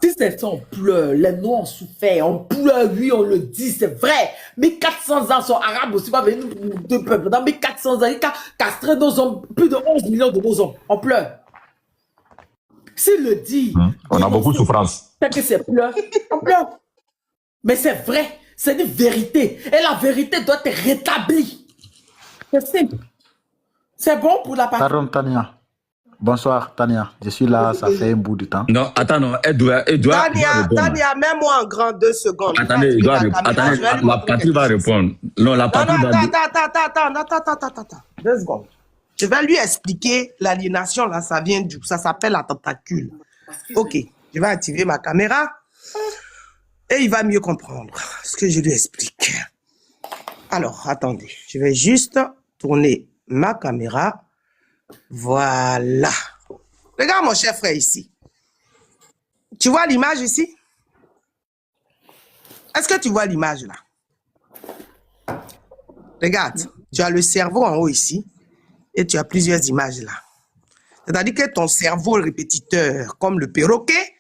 Si c'est ça, on pleure. Les Noirs ont souffert. On pleure, oui, on le dit, c'est vrai. 1400 ans sont Arabes aussi, pas venir de peuple. Dans 1400 ans, ils castrent nos hommes, plus de 11 millions de nos hommes. On pleure. S'il le dit, on a beaucoup de souffrance. C'est que c'est pleur, on pleure. Mais c'est vrai, c'est une vérité. Et la vérité doit être rétablie. C'est simple. C'est bon pour la partie. Pardon, Tania. Bonsoir, Tania. Je suis là, ça fait un bout de temps. Non, attends, non, elle doit Tania, mets-moi en grand 2 secondes. Attendez, la patrie va répondre. Non, la patrie va attends. 2 secondes. Je vais lui expliquer l'aliénation, là, ça vient d'où? Ça s'appelle la tentacule. Ok, je vais activer ma caméra et il va mieux comprendre ce que je lui explique. Alors, attendez, je vais juste tourner ma caméra. Voilà. Regarde mon cher frère ici. Tu vois l'image ici? Est-ce que tu vois l'image là? Regarde, tu as le cerveau en haut ici. Et tu as plusieurs images là. C'est-à-dire que ton cerveau répétiteur, comme le perroquet,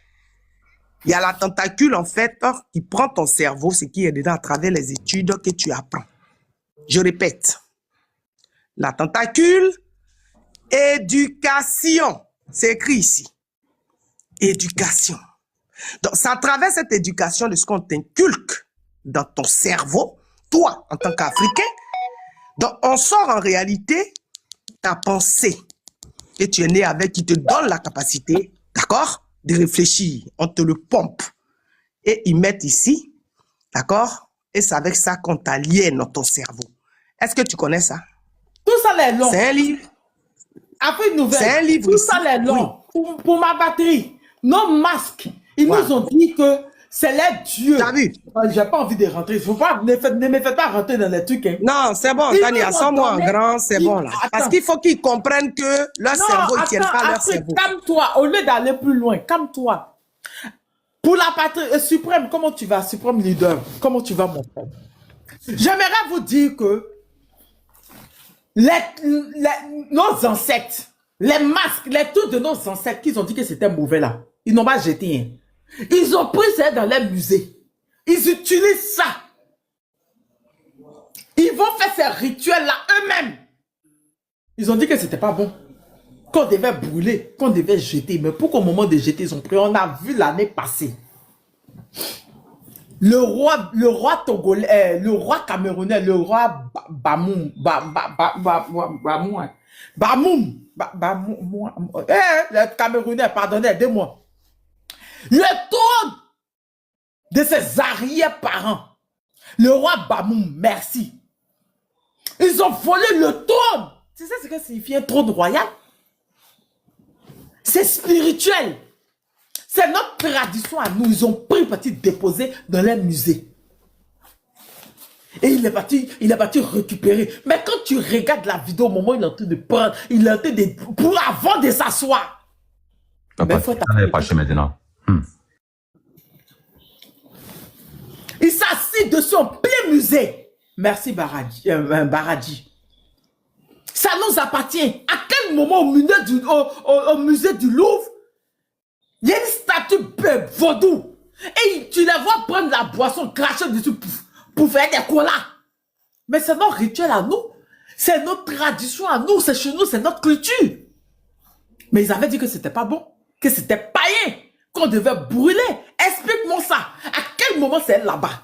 il y a la tentacule en fait qui prend ton cerveau, ce qui est dedans à travers les études que tu apprends. Je répète. La tentacule, éducation. C'est écrit ici. Éducation. Donc, c'est à travers cette éducation de ce qu'on t'inculque dans ton cerveau, toi, en tant qu'Africain, donc on sort en réalité ta pensée que tu es né avec, qui te donne la capacité, d'accord, de réfléchir. On te le pompe. Et ils mettent ici, d'accord, et c'est avec ça qu'on t'aliène dans ton cerveau. Est-ce que tu connais ça? Tout ça est long. C'est un livre. Après une nouvelle. C'est un livre Tout ici. ça est long. Oui. Pour ma batterie. Nos masques. Ils Voilà. nous ont dit que c'est les dieux. T'as vu? J'ai pas envie de rentrer. Ne me faites pas rentrer dans les trucs. Hein. Non, c'est bon, Ils Tania, nous ont sans moi en donné- grand, c'est bon là. Attends. Parce qu'il faut qu'ils comprennent que leur cerveau, ils ne tiennent pas leur après, cerveau. calme-toi. Au lieu d'aller plus loin, calme-toi. Pour la patrie suprême, comment tu vas, suprême leader? Comment tu vas, mon frère? J'aimerais vous dire que nos ancêtres, les masques, les trucs de nos ancêtres, qu'ils ont dit que c'était mauvais là, ils n'ont pas jeté. Hein. Ils ont pris ça dans les musées. Ils utilisent ça. Ils vont faire ces rituels-là eux-mêmes. Ils ont dit que c'était pas bon. Qu'on devait brûler, qu'on devait jeter. Mais pourquoi au moment de jeter, ils ont pris? On a vu l'année passée. Le roi togolais, le roi camerounais, le roi Bamoum, le camerounais, pardonnez, aidez-moi. Le trône de ses arrière-parents, le roi Bamoum, merci. Ils ont volé le trône. Tu sais ce que signifie un trône royal? C'est spirituel. C'est notre tradition à nous. Ils ont pris parti déposer dans les musées. Et il est parti récupérer. Mais quand tu regardes la vidéo, au moment où il est en train de prendre, il est en train de... Pour avant de s'asseoir. Mais faut n'est pas chez maintenant. Il s'assit dessus en plein musée. Merci Baradji. Ça nous appartient. À quel moment au musée du Louvre, il y a une statue vaudou et tu les vois prendre la boisson, cracher dessus pour faire des colas. Mais c'est notre rituel à nous. C'est notre tradition à nous. C'est chez nous, c'est notre culture. Mais ils avaient dit que c'était pas bon, que c'était païen, qu'on devait brûler. Explique-moi ça. À quel moment c'est là-bas?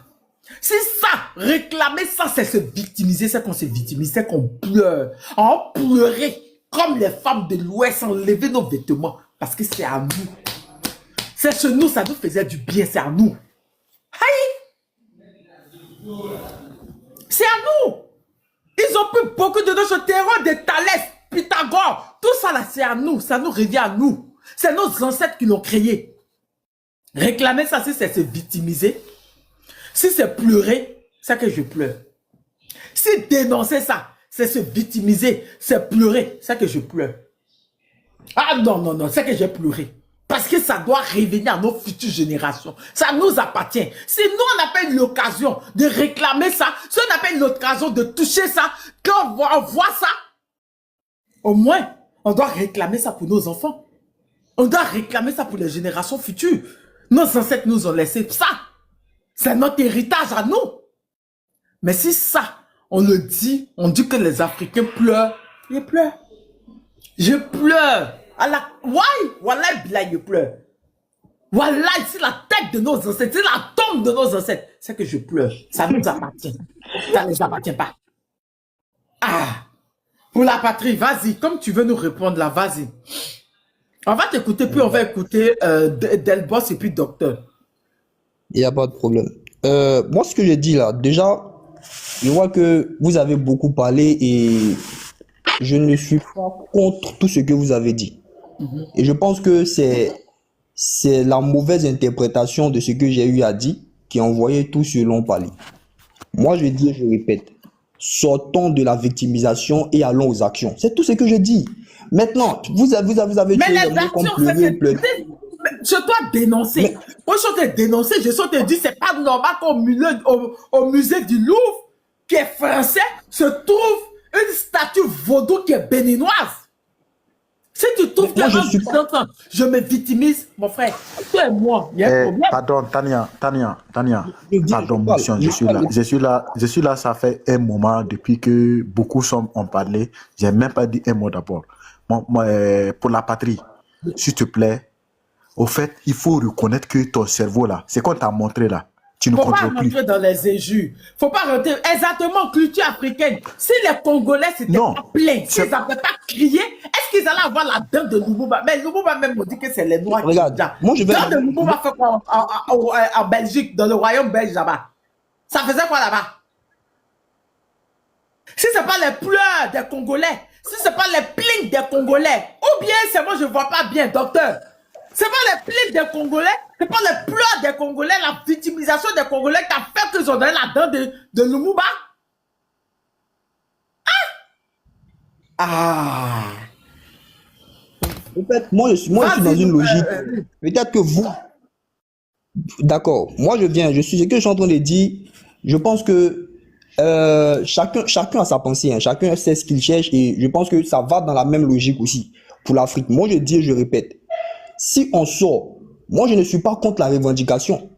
C'est ça, réclamer ça, c'est se victimiser, c'est qu'on se victimise, c'est qu'on pleure. On pleurait comme les femmes de l'Ouest, enlever nos vêtements, parce que c'est à nous. C'est chez nous, ça nous faisait du bien, c'est à nous. Aïe! C'est à nous. Ils ont pris beaucoup de notre terreau, de Thalès, Pythagore. Tout ça là, c'est à nous, ça nous revient à nous. C'est nos ancêtres qui l'ont créé. Réclamer ça, c'est se victimiser. Si c'est pleurer, c'est que je pleure. Si dénoncer ça, c'est se victimiser, c'est pleurer, c'est que je pleure. Ah non, c'est que j'ai pleuré. Parce que ça doit revenir à nos futures générations. Ça nous appartient. Si nous, on n'a pas eu l'occasion de réclamer ça, si on n'a pas eu l'occasion de toucher ça, quand on voit ça, au moins, on doit réclamer ça pour nos enfants. On doit réclamer ça pour les générations futures. Nos ancêtres nous ont laissé ça. C'est notre héritage à nous. Mais si ça, on le dit, on dit que les Africains pleurent, ils pleurent. Je pleure. Voilà, je pleure. Voilà, c'est la tête de nos ancêtres, c'est la tombe de nos ancêtres. C'est que je pleure. Ça nous appartient. Ça ne nous appartient pas. Ah, pour la patrie, vas-y, comme tu veux nous répondre là, vas-y. On va t'écouter, puis on va écouter Delbos et puis Docteur. Il n'y a pas de problème. Moi, ce que j'ai dit là, déjà, je vois que vous avez beaucoup parlé et je ne suis pas contre tout ce que vous avez dit. Et je pense que c'est la mauvaise interprétation de ce que j'ai eu à dire qui a envoyé tout ce long parler. Moi, je dis et je répète, sortons de la victimisation et allons aux actions. C'est tout ce que je dis. Maintenant, vous avez mais les actions, je dois dénoncer. Moi, je dois dénoncer. Je dois te dire, c'est pas normal qu'au musée du Louvre, qui est français, se trouve une statue vaudou qui est béninoise. Si tu trouves que je me victimise, mon frère, toi et moi, il y a un problème. Pardon, Tania, pardon, monsieur, je suis là, ça fait un moment depuis que beaucoup ont parlé. J'ai même pas dit un mot d'abord. Pour la patrie, s'il te plaît, au fait, il faut reconnaître que ton cerveau là, c'est qu'on t'a montré là, tu ne contrôles plus. Faut pas rentrer dans les injures. Faut pas rentrer exactement culture africaine. Si les Congolais s'étaient pas plaints, s'ils n'avaient pas crié, est-ce qu'ils allaient avoir la dent de Lumumba? Mais Lumumba même me dit que c'est les Noirs qui ont déjà. Moi je vais. Dent de Lumumba fait quoi en Belgique, dans le royaume belge là-bas? Ça faisait quoi là-bas? Si c'est pas les pleurs des Congolais, si c'est pas les plaintes des Congolais, ou bien c'est moi je vois pas bien, docteur. C'est pas les plaintes des Congolais, c'est pas les pleurs des Congolais, la victimisation des Congolais qui a fait qu'ils ont donné la dent de Lumumba. En fait, moi je suis dans une logique. Peut-être que vous. D'accord. Moi ce que je suis en train de dire, je pense que chacun a sa pensée, hein. Chacun sait ce qu'il cherche et je pense que ça va dans la même logique aussi pour l'Afrique. Moi je dis et je répète, si on sort, moi je ne suis pas contre la revendication,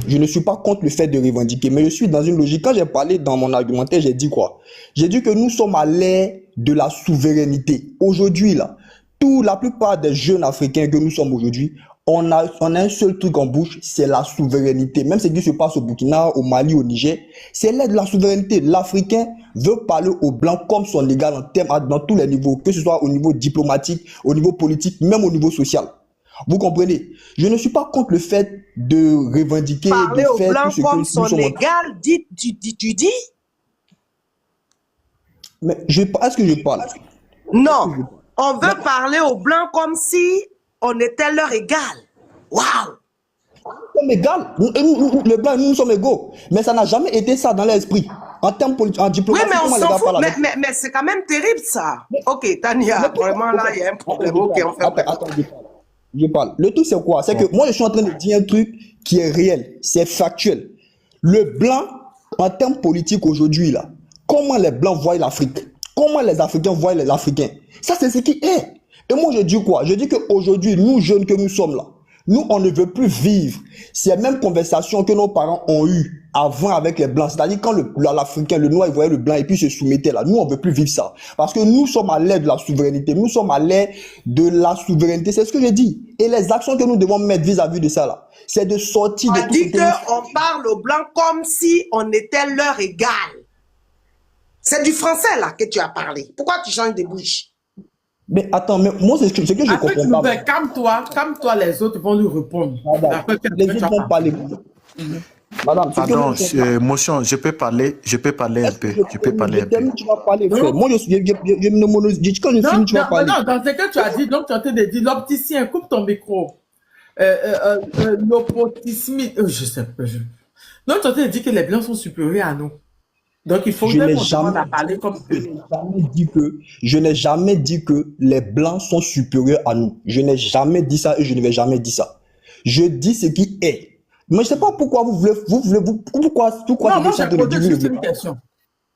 je ne suis pas contre le fait de revendiquer, mais je suis dans une logique. Quand j'ai parlé dans mon argumentaire, j'ai dit quoi? J'ai dit que nous sommes à l'ère de la souveraineté. Aujourd'hui là, la plupart des jeunes Africains que nous sommes aujourd'hui, on a un seul truc en bouche, c'est la souveraineté. Même ce qui se passe au Burkina, au Mali, au Niger, c'est l'aide de la souveraineté. L'Africain veut parler aux Blancs comme son égal dans tous les niveaux, que ce soit au niveau diplomatique, au niveau politique, même au niveau social. Vous comprenez? Je ne suis pas contre le fait de revendiquer, parler de faire aux Blancs tout ce comme que son égal, tu dis? Mais est-ce que je parle? Non, on veut parler aux Blancs comme si on était leur égal. Waouh! Nous sommes égaux. Les Blancs, nous sommes égaux. Mais ça n'a jamais été ça dans l'esprit. En termes politiques, en diplomatie, oui, mais on s'en fout. Mais c'est quand même terrible ça. Ok, Tania, vraiment là, il y a un problème. Ok, on fait. Attends, je parle. Le truc, c'est quoi? C'est que moi, je suis en train de dire un truc qui est réel. C'est factuel. Le Blanc En termes politiques aujourd'hui, là, comment les Blancs voient l'Afrique? Comment les Africains voient les Africains? Ça, c'est ce qui est. Et moi, je dis quoi? Je dis qu'aujourd'hui, nous, jeunes que nous sommes là, nous, on ne veut plus vivre ces mêmes conversations que nos parents ont eues avant avec les Blancs. C'est-à-dire quand l'Africain, le noir, il voyait le Blanc et puis se soumettait là. Nous, on ne veut plus vivre ça. Parce que nous sommes à l'ère de la souveraineté. Nous sommes à l'ère de la souveraineté. C'est ce que je dis. Et les actions que nous devons mettre vis-à-vis de ça là, c'est de sortir de On tout dit ce qu'on parle aux Blancs comme si on était leur égal. C'est du français là que tu as parlé. Pourquoi tu changes de bouche? Mais attends, mais moi, c'est ce que je Avec comprends pas. calme-toi, les autres vont lui répondre. Madame, les autres vont parler. Madame, Pardon, motion, je peux parler un peu. Je peux parler un peu. Tu vas parler, frère. Moi, je me monologie. Quand je finis, tu vas parler. Non, dans ce que tu as dit, donc tu es en train de dire l'opticien, coupe ton micro. L'opticisme, je sais pas. Donc tu es en train de dire que les Blancs sont supérieurs à nous. Donc il faut Je n'ai qu'on jamais demande à parler comme eux. Je n'ai jamais dit que les Blancs sont supérieurs à nous. Je n'ai jamais dit ça et je ne vais jamais dire ça. Je dis ce qui est. Mais je ne sais pas pourquoi pourquoi Non, moi j'ai posé juste une question.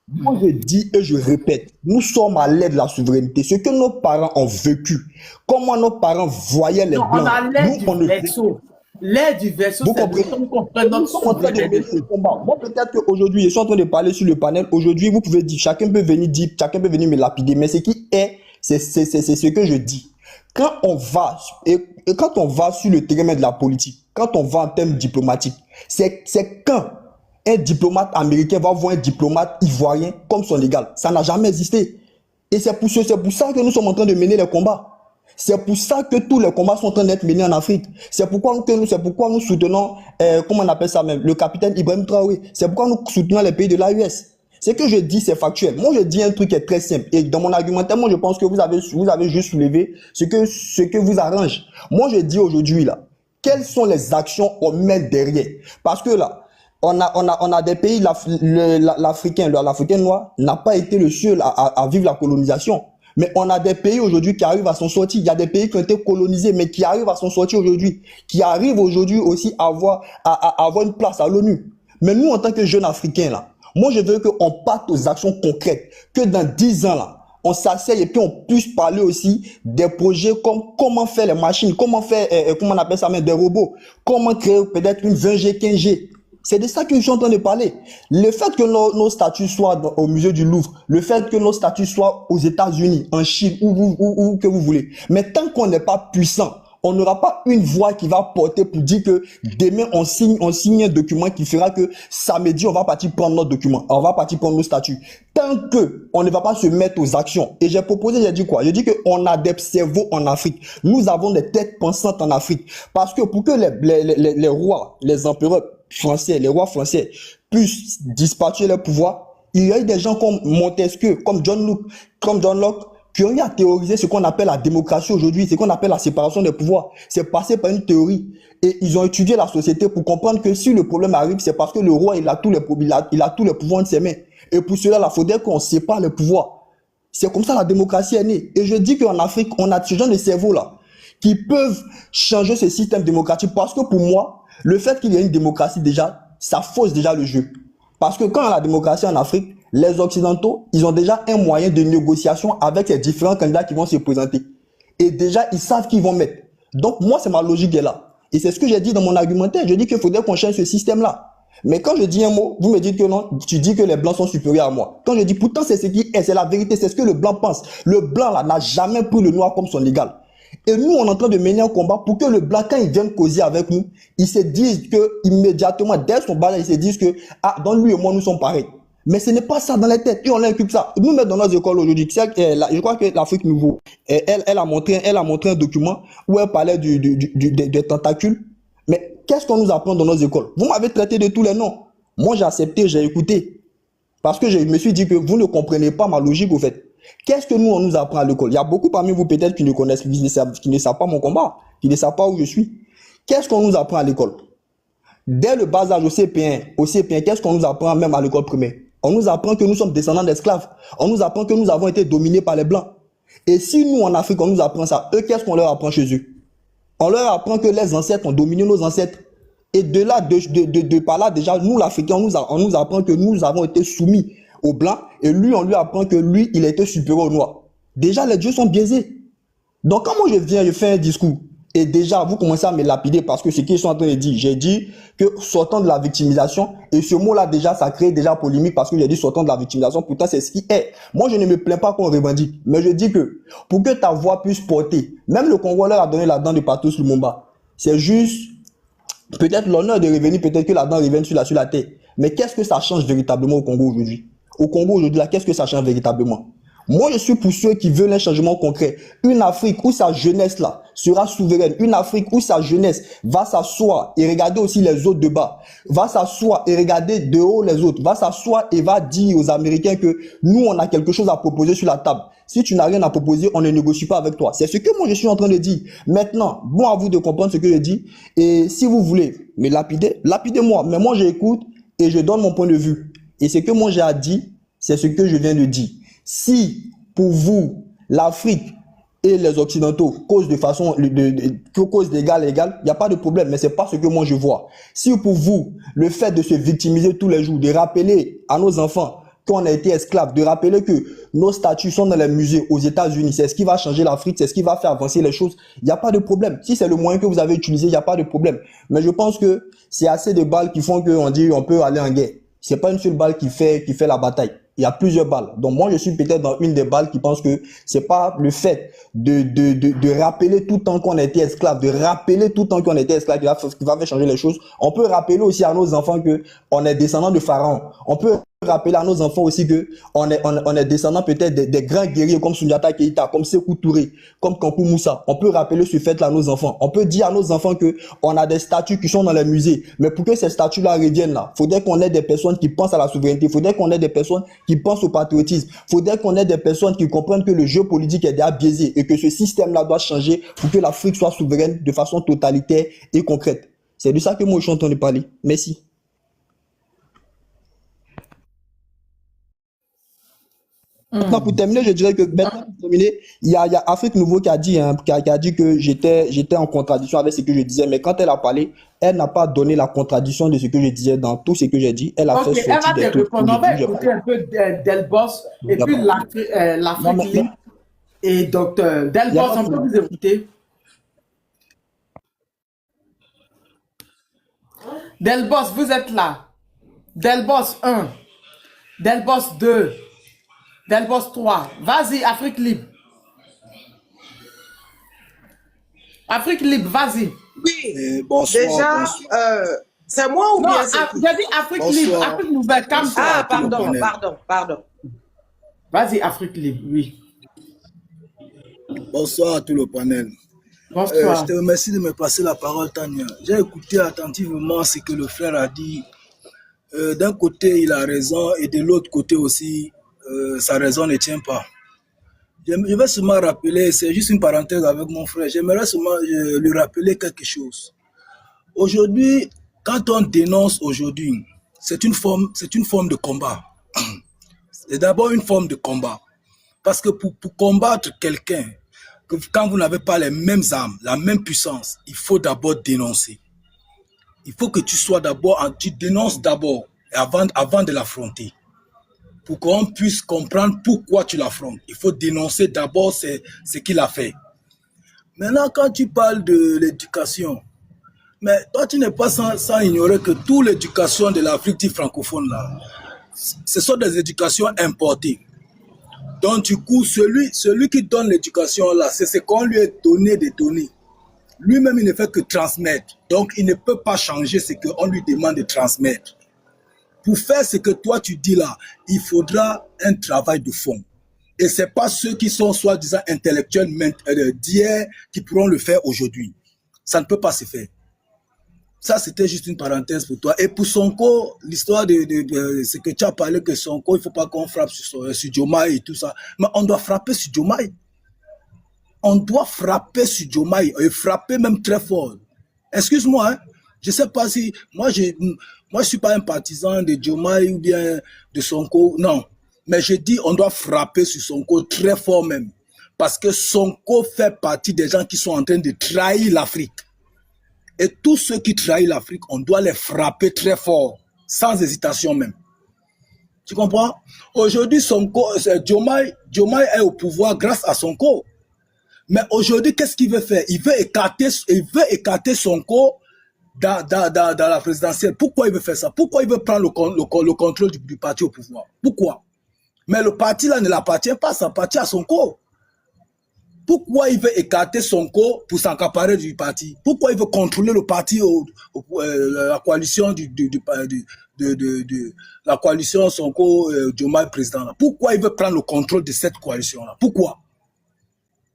Moi je dis et je répète, nous sommes à l'ère de la souveraineté. Ce que nos parents ont vécu, comment nos parents voyaient les Non, Blancs. on a l'ère du verso. L'ère du verso, Vous c'est comprenez? nous qu'on prenne notre souveraineté. Moi, peut-être qu'aujourd'hui, je suis en train de parler sur le panel. Aujourd'hui, vous pouvez dire, chacun peut venir dire, chacun peut venir me lapider. Mais ce qui est, c'est ce que je dis. Quand on va, et quand on va sur le terrain de la politique, quand on va en termes diplomatiques, c'est quand un diplomate américain va voir un diplomate ivoirien comme son égal. Ça n'a jamais existé. Et c'est pour ça que nous sommes en train de mener les combats. C'est pour ça que tous les combats sont en train d'être menés en Afrique. C'est pourquoi nous soutenons, comment on appelle ça même, le capitaine Ibrahim Traoré. C'est pourquoi nous soutenons les pays de l'AES. Ce que je dis, c'est factuel. Moi, je dis un truc qui est très simple. Et dans mon argumentaire, moi, je pense que vous avez juste soulevé ce que vous arrange. Moi, je dis aujourd'hui, là, quelles sont les actions qu'on met derrière? Parce que là, on a des pays, l'Africain noir n'a pas été le seul à vivre la colonisation. Mais on a des pays aujourd'hui qui arrivent à s'en sortir. Il y a des pays qui ont été colonisés, mais qui arrivent à s'en sortir aujourd'hui. Qui arrivent aujourd'hui aussi à avoir une place à l'ONU. Mais nous, en tant que jeunes Africains, là, moi, je veux qu'on parte aux actions concrètes. Que dans 10 ans, là, on s'asseye et puis on puisse parler aussi des projets comme comment faire les machines, comment faire, comment on appelle ça même, des robots. Comment créer peut-être une 20G, 15G. C'est de ça que je suis en train de parler. Le fait que nos statues soient au musée du Louvre, le fait que nos statues soient aux États-Unis, en Chine, où que vous voulez. Mais tant qu'on n'est pas puissant, on n'aura pas une voix qui va porter pour dire que demain on signe un document qui fera que samedi on va partir prendre notre document, on va partir prendre nos statuts. Tant que on ne va pas se mettre aux actions. Et j'ai dit quoi? J'ai dit qu'on a des cerveaux en Afrique. Nous avons des têtes pensantes en Afrique. Parce que pour que les rois, les empereurs français, les rois français puissent dispatcher leur pouvoir, il y a eu des gens comme Montesquieu, comme John Locke, qui ont eu à théoriser ce qu'on appelle la démocratie aujourd'hui, ce qu'on appelle la séparation des pouvoirs. C'est passé par une théorie. Et ils ont étudié la société pour comprendre que si le problème arrive, c'est parce que le roi, il a tous les pouvoirs de ses mains. Et pour cela, il faudrait qu'on sépare les pouvoirs. C'est comme ça la démocratie est née. Et je dis qu'en Afrique, on a ce genre de cerveau-là qui peuvent changer ce système démocratique. Parce que pour moi, le fait qu'il y ait une démocratie déjà, ça fausse déjà le jeu. Parce que quand on a la démocratie en Afrique, les Occidentaux, ils ont déjà un moyen de négociation avec les différents candidats qui vont se présenter. Et déjà, ils savent qui ils vont mettre. Donc, moi, c'est ma logique qui est là. Et c'est ce que j'ai dit dans mon argumentaire. Je dis qu'il faudrait qu'on change ce système-là. Mais quand je dis un mot, vous me dites que non, tu dis que les Blancs sont supérieurs à moi. Quand je dis, pourtant, c'est ce qui est, c'est la vérité, c'est ce que le Blanc pense. Le Blanc, là, n'a jamais pris le Noir comme son égal. Et nous, on est en train de mener un combat pour que le Blanc, quand il vient causer avec nous, ils se disent que, immédiatement, dès son barrage, ils se disent que, ah, dans lui et moi, nous sommes pareils. Mais ce n'est pas ça dans les têtes. Et on inculque ça. Nous mettons dans nos écoles aujourd'hui. Je crois que l'Afrique Nouveau, elle a montré un document où elle parlait des tentacules. Mais qu'est-ce qu'on nous apprend dans nos écoles? Vous m'avez traité de tous les noms. Moi, j'ai accepté, j'ai écouté. Parce que je me suis dit que vous ne comprenez pas ma logique, au fait. Qu'est-ce que nous, on nous apprend à l'école? Il y a beaucoup parmi vous, peut-être, qui ne connaissent, qui ne savent pas mon combat, qui ne savent pas où je suis. Qu'est-ce qu'on nous apprend à l'école? Dès le bas âge, au CP1, qu'est-ce qu'on nous apprend même à l'école primaire? On nous apprend que nous sommes descendants d'esclaves. On nous apprend que nous avons été dominés par les Blancs. Et si nous, en Afrique, on nous apprend ça, eux, qu'est-ce qu'on leur apprend chez eux? On leur apprend que les ancêtres ont dominé nos ancêtres. Et de là, de par là, déjà, nous, l'Africain, on nous apprend que nous avons été soumis aux Blancs, et lui, on lui apprend que lui, il a été supérieur aux Noirs. Déjà, les dieux sont biaisés. Donc, quand moi je viens, je fais un discours, et déjà, vous commencez à me lapider parce que ce qu'ils sont en train de dire, j'ai dit que sortant de la victimisation, et ce mot-là, déjà, ça crée déjà polémique parce que j'ai dit sortant de la victimisation, pourtant, c'est ce qui est. Moi, je ne me plains pas qu'on revendique, mais je dis que pour que ta voix puisse porter, même le Congo leur a donné la dent de Patrice Lumumba, c'est juste peut-être l'honneur de revenir, peut-être que la dent revienne sur la terre. Mais qu'est-ce que ça change véritablement au Congo aujourd'hui? Au Congo aujourd'hui, là, qu'est-ce que ça change véritablement? Moi, je suis pour ceux qui veulent un changement concret. Une Afrique où sa jeunesse là sera souveraine. Une Afrique où sa jeunesse va s'asseoir et regarder aussi les autres de bas. Va s'asseoir et regarder de haut les autres. Va s'asseoir et va dire aux Américains que nous, on a quelque chose à proposer sur la table. Si tu n'as rien à proposer, on ne négocie pas avec toi. C'est ce que moi, je suis en train de dire. Maintenant, bon à vous de comprendre ce que je dis. Et si vous voulez me lapider, lapidez-moi. Mais moi, j'écoute et je donne mon point de vue. Et ce que moi, j'ai à dire, c'est ce que je viens de dire. Si, pour vous, l'Afrique et les Occidentaux causent de façon, cause d'égal à égal, il n'y a pas de problème, mais c'est pas ce que moi je vois. Si pour vous, le fait de se victimiser tous les jours, de rappeler à nos enfants qu'on a été esclaves, de rappeler que nos statues sont dans les musées aux États-Unis, c'est ce qui va changer l'Afrique, c'est ce qui va faire avancer les choses, il n'y a pas de problème. Si c'est le moyen que vous avez utilisé, il n'y a pas de problème. Mais je pense que c'est assez de balles qui font qu'on dit on peut aller en guerre. C'est pas une seule balle qui fait la bataille. Il y a plusieurs balles. Donc moi, je suis peut-être dans une des balles qui pense que c'est pas le fait de rappeler tout le temps qu'on a été esclave, de rappeler tout le temps qu'on a été esclave qui va faire changer les choses. On peut rappeler aussi à nos enfants que on est descendant de Pharaon. On peut rappeler à nos enfants aussi que on est descendant peut-être des grands guerriers comme Sundiata Keita, comme Sékou Touré, comme Kankou Moussa. On peut rappeler ce fait-là à nos enfants. On peut dire à nos enfants que on a des statues qui sont dans les musées. Mais pour que ces statues-là reviennent là, faudrait qu'on ait des personnes qui pensent à la souveraineté. Faudrait qu'on ait des personnes qui pensent au patriotisme. Faudrait qu'on ait des personnes qui comprennent que le jeu politique est déjà biaisé et que ce système-là doit changer pour que l'Afrique soit souveraine de façon totalitaire et concrète. C'est de ça que moi je suis en train de parler. Merci. Maintenant, pour terminer, je dirais que maintenant, pour terminer, il y a Afrique Nouveau qui a dit, que j'étais en contradiction avec ce que je disais, mais quand elle a parlé, elle n'a pas donné la contradiction de ce que je disais dans tout ce que j'ai dit. Elle a fait sortir elle va des te trucs. répondre. On va écouter un peu Delbos et puis l'Afrique Libre et docteur Delbos, on peut vous écouter. Delbos, vous êtes là. Delbos 1, Delbos 2, Delbos 3. Vas-y, Afrique Libre. Afrique Libre, vas-y. Oui, bonsoir, déjà, bonsoir. c'est moi ou Non, bien c'est j'ai dit Afrique Libre, Afrique Nouvelle, calme-toi. Ah, pardon. Vas-y, Afrique Libre, oui. Bonsoir à tout le panel. Bonsoir. Je te remercie de me passer la parole, Tania. J'ai écouté attentivement ce que le frère a dit. D'un côté, il a raison et de l'autre côté aussi, sa raison ne tient pas. Je vais seulement rappeler, c'est juste une parenthèse avec mon frère, j'aimerais seulement lui rappeler quelque chose. Aujourd'hui, quand on dénonce aujourd'hui, c'est une forme de combat. C'est d'abord une forme de combat. Parce que pour combattre quelqu'un, quand vous n'avez pas les mêmes armes, la même puissance, il faut d'abord dénoncer. Il faut que tu dénonces d'abord avant de l'affronter. Pour qu'on puisse comprendre pourquoi tu l'affrontes. Il faut dénoncer d'abord ce qu'il a fait. Maintenant, quand tu parles de l'éducation, mais toi, tu n'es pas sans ignorer que toute l'éducation de l'Afrique francophone, là, ce sont des éducations importées. Donc, du coup, celui qui donne l'éducation, là, c'est ce qu'on lui a donné de donner. Lui-même, il ne fait que transmettre. Donc, il ne peut pas changer ce qu'on lui demande de transmettre. Pour faire ce que toi tu dis là, il faudra un travail de fond. Et ce n'est pas ceux qui sont soi-disant intellectuels d'hier qui pourront le faire aujourd'hui. Ça ne peut pas se faire. Ça, c'était juste une parenthèse pour toi. Et pour Sonko, l'histoire de ce que tu as parlé que Sonko, il ne faut pas qu'on frappe sur Diomaye et tout ça. Mais on doit frapper sur Diomaye. On doit frapper sur Diomaye et frapper même très fort. Excuse-moi, hein? Je ne sais pas si... Moi, je ne suis pas un partisan de Diomaye ou bien de Sonko, non. Mais je dis on doit frapper sur Sonko très fort même. Parce que Sonko fait partie des gens qui sont en train de trahir l'Afrique. Et tous ceux qui trahissent l'Afrique, on doit les frapper très fort, sans hésitation même. Tu comprends? Aujourd'hui, Diomaye est au pouvoir grâce à Sonko. Mais aujourd'hui, qu'est-ce qu'il veut faire? Il veut écarter Sonko dans la présidentielle. Pourquoi il veut faire ça? Pourquoi il veut prendre le contrôle du parti au pouvoir? Pourquoi? Mais le parti là ne l'appartient pas, ça appartient à Sonko. Pourquoi il veut écarter Sonko pour s'accaparer du parti? Pourquoi il veut contrôler le parti, la coalition la coalition Sonko Diomaye président là? Pourquoi il veut prendre le contrôle de cette coalition là? Pourquoi?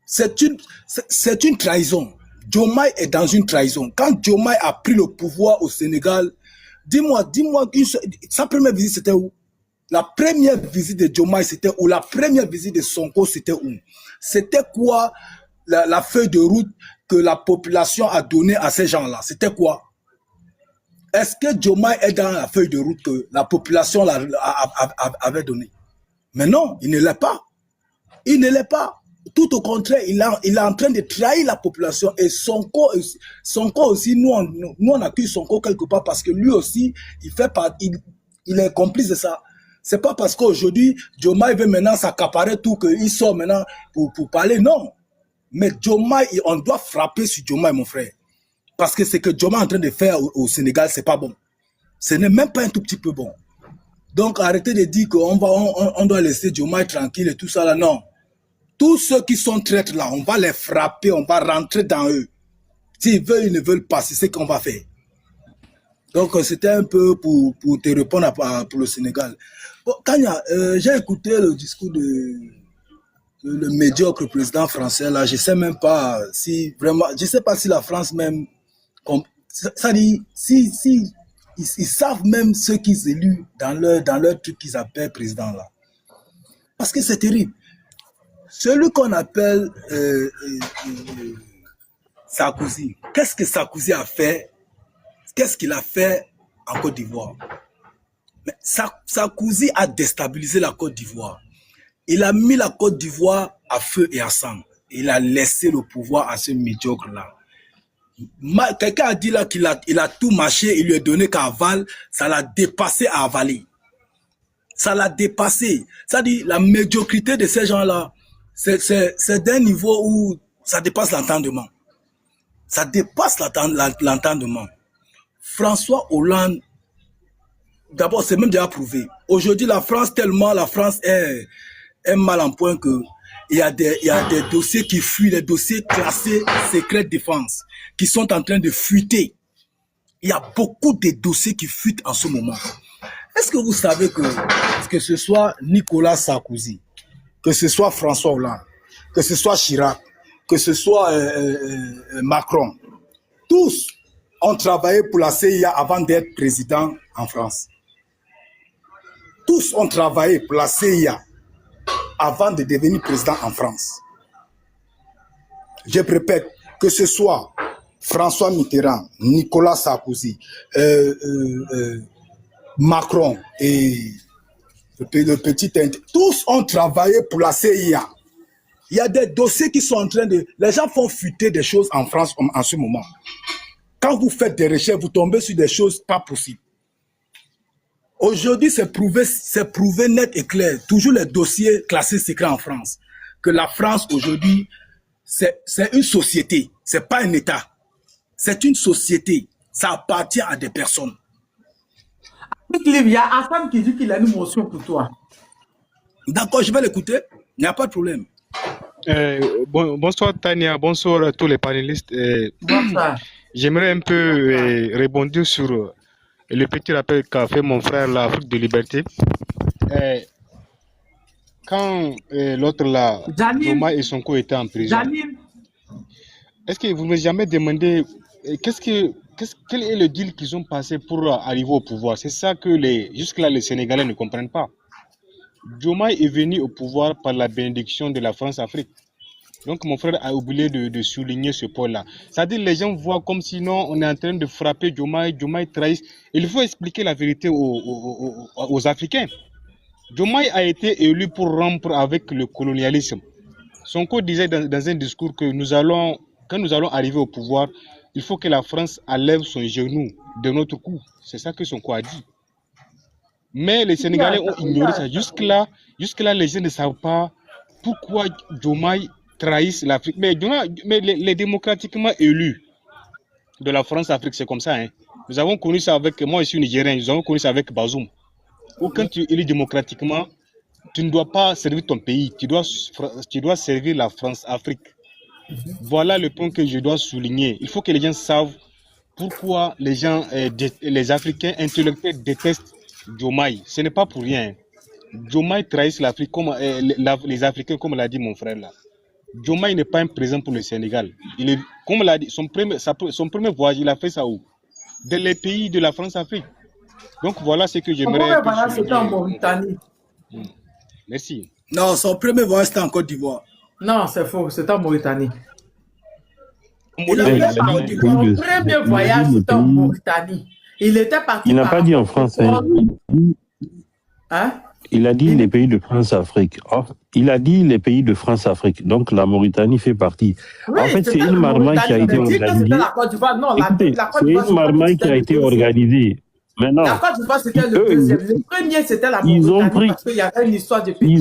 C'est une trahison. Diomaye est dans une trahison. Quand Diomaye a pris le pouvoir au Sénégal, dis-moi, sa première visite c'était où? La première visite de Diomaye, c'était où? La première visite de Sonko, c'était où? C'était quoi la feuille de route que la population a donnée à ces gens-là? C'était quoi? Est-ce que Diomaye est dans la feuille de route que la population avait donnée? Mais non, il ne l'est pas. Il ne l'est pas. Tout au contraire, il est en train de trahir la population. Et Sonko aussi, nous on accuse Sonko quelque part parce que lui aussi, il est complice de ça. C'est pas parce qu'aujourd'hui, Diomaye veut maintenant s'accaparer tout qu'il sort maintenant pour parler, non. Mais Diomaye, on doit frapper sur Diomaye, mon frère. Parce que ce que Diomaye est en train de faire au Sénégal, c'est pas bon. Ce n'est même pas un tout petit peu bon. Donc arrêtez de dire qu'on doit laisser Diomaye tranquille et tout ça là, non. Tous ceux qui sont traîtres là, on va les frapper, on va rentrer dans eux. S'ils veulent, ils ne veulent pas, c'est ce qu'on va faire. Donc c'était un peu pour te répondre pour le Sénégal. Bon, Tania, j'ai écouté le discours de le médiocre président français là. Je sais même pas si vraiment, je sais pas si la France même, ça dit, si ils savent même ceux qu'ils élus dans leur truc qu'ils appellent président là. Parce que c'est terrible. Celui qu'on appelle Sarkozy, qu'est-ce que Sarkozy a fait? Qu'est-ce qu'il a fait en Côte d'Ivoire? Sarkozy a déstabilisé la Côte d'Ivoire. Il a mis la Côte d'Ivoire à feu et à sang. Il a laissé le pouvoir à ce médiocre-là. Quelqu'un a dit là qu'il a tout mâché, il lui a donné qu'à aval, ça l'a dépassé à avaler. Ça l'a dépassé. Ça dit, la médiocrité de ces gens-là, c'est d'un niveau où ça dépasse l'entendement. Ça dépasse l'entendement. François Hollande, d'abord, c'est même déjà prouvé. Aujourd'hui, la France est mal en point que il y a des dossiers qui fuient, des dossiers classés secret défense, qui sont en train de fuiter. Il y a beaucoup de dossiers qui fuitent en ce moment. Est-ce que vous savez que ce soit Nicolas Sarkozy, que ce soit François Hollande, que ce soit Chirac, que ce soit Macron, tous ont travaillé pour la CIA avant d'être président en France. Tous ont travaillé pour la CIA avant de devenir président en France. Je répète, que ce soit François Mitterrand, Nicolas Sarkozy, Macron et le petit Inde, tous ont travaillé pour la CIA. Il y a des dossiers qui sont en train de... Les gens font fuiter des choses en France en ce moment. Quand vous faites des recherches, vous tombez sur des choses pas possibles. Aujourd'hui, c'est prouvé net et clair. Toujours les dossiers classés secrets en France. Que la France, aujourd'hui, c'est une société. C'est pas un État. C'est une société. Ça appartient à des personnes. Il y a Hassan qui dit qu'il a une motion pour toi. D'accord, je vais l'écouter. Il n'y a pas de problème. Bonsoir Tania, bonsoir à tous les panélistes. Bonsoir. J'aimerais un peu rebondir sur le petit rappel qu'a fait mon frère, l'Afrique de liberté. Quand l'autre là, Diomaye et Sonko étaient en prison, est-ce que vous ne m'avez jamais demandé quel est le deal qu'ils ont passé pour arriver au pouvoir? C'est ça que jusque-là les Sénégalais ne comprennent pas. Diomaye est venu au pouvoir par la bénédiction de la France-Afrique. Donc mon frère a oublié de souligner ce point-là. C'est-à-dire que les gens voient comme sinon on est en train de frapper Diomaye trahit. Il faut expliquer la vérité aux Africains. Diomaye a été élu pour rompre avec le colonialisme. Sonko disait dans un discours que quand nous allons arriver au pouvoir, il faut que la France enlève son genou de notre cou. C'est ça que Sonko a dit. Mais les Sénégalais ont ignoré ça. Jusque-là, les gens ne savent pas pourquoi Diomaye trahisse l'Afrique. Mais les démocratiquement élus de la France-Afrique, c'est comme ça. Hein. Nous avons connu ça avec, moi je suis nigérien, nous avons connu ça avec Bazoum. Ou quand tu es élu démocratiquement, tu ne dois pas servir ton pays, tu dois servir la France-Afrique. Voilà le point que je dois souligner. Il faut que les gens savent pourquoi les Africains intellectuels détestent Diomaye. Ce n'est pas pour rien. Diomaye trahisse l'Afrique, comme les Africains, comme l'a dit mon frère là. Diomaye n'est pas un président pour le Sénégal. Il est, comme l'a dit, son premier voyage, il a fait ça où? Dans les pays de la France-Afrique. Donc voilà ce que j'aimerais. Son premier voyage, c'était en Mauritanie. Merci. Non, son premier voyage, c'était en Côte d'Ivoire. Non, c'est faux, c'était en Mauritanie. Son Il a premier voyage, c'était en Mauritanie. Il était parti. Il n'a pas dit en France. Hein? Il a dit les pays de France-Afrique. Il a dit les pays de France-Afrique. Donc la Mauritanie fait partie. Oui, en fait, c'est une marmaille qui a été organisée. C'est une marmaille qui a été organisée. Maintenant, la Côte d'Ivoire, c'était le deuxième. Le premier, c'était la Mauritanie parce qu'il y avait une histoire de pays.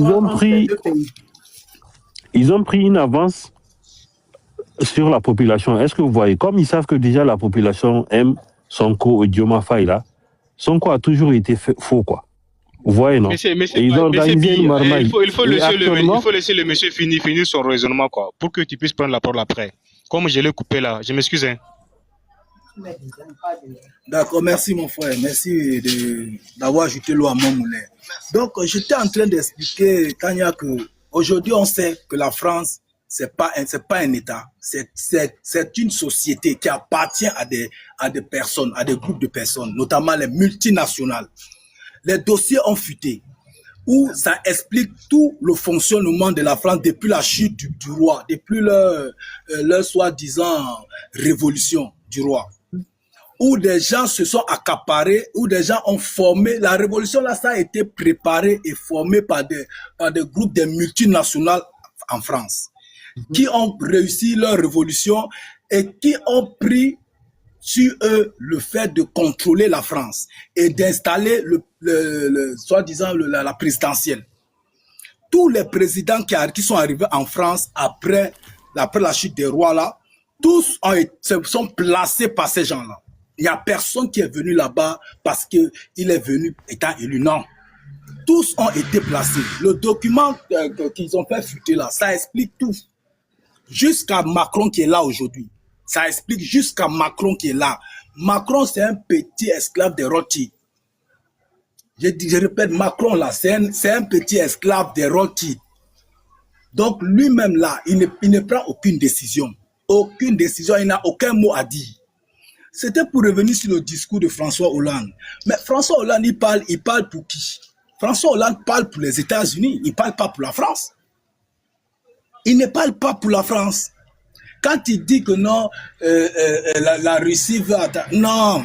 Ils ont pris une avance sur la population. Est-ce que vous voyez, comme ils savent que déjà la population aime Sonko et Diomaye Faye là, Sonko a toujours été faux, quoi. Vous voyez, non? Mais et ils ont organisé une marmaille. Il faut laisser le monsieur finir son raisonnement, quoi, pour que tu puisses prendre la parole après. Comme je l'ai coupé là, je m'excuse. Hein. D'accord, merci mon frère. Merci d'avoir ajouté l'eau à mon moulin. Donc, j'étais en train d'expliquer, Tania, que aujourd'hui on sait que la France, c'est pas un État. C'est une société qui appartient à des personnes, à des groupes de personnes, notamment les multinationales. Les dossiers ont fuité, où ça explique tout le fonctionnement de la France depuis la chute du roi, depuis leur soi-disant révolution du roi, où des gens se sont accaparés, où des gens ont formé. La révolution là, ça a été préparé et formé par des groupes de multinationales en France, qui ont réussi leur révolution et qui ont pris sur eux le fait de contrôler la France et d'installer soi-disant la présidentielle. Tous les présidents qui sont arrivés en France après la chute des rois là, tous sont placés par ces gens-là. Il n'y a personne qui est venu là-bas parce qu'il est venu étant élu. Non. Tous ont été placés. Le document qu'ils ont fait fuiter là, ça explique tout. Jusqu'à Macron qui est là aujourd'hui. Ça explique jusqu'à Macron qui est là. Macron, c'est un petit esclave des Rothschild. Je répète, Macron là, c'est un petit esclave des Rothschild. Donc lui-même là, il ne prend aucune décision. Aucune décision, il n'a aucun mot à dire. C'était pour revenir sur le discours de François Hollande. Mais François Hollande, il parle pour qui? François Hollande parle pour les États-Unis, il ne parle pas pour la France. Il ne parle pas pour la France. Quand il dit que non, la Russie veut attaquer, non,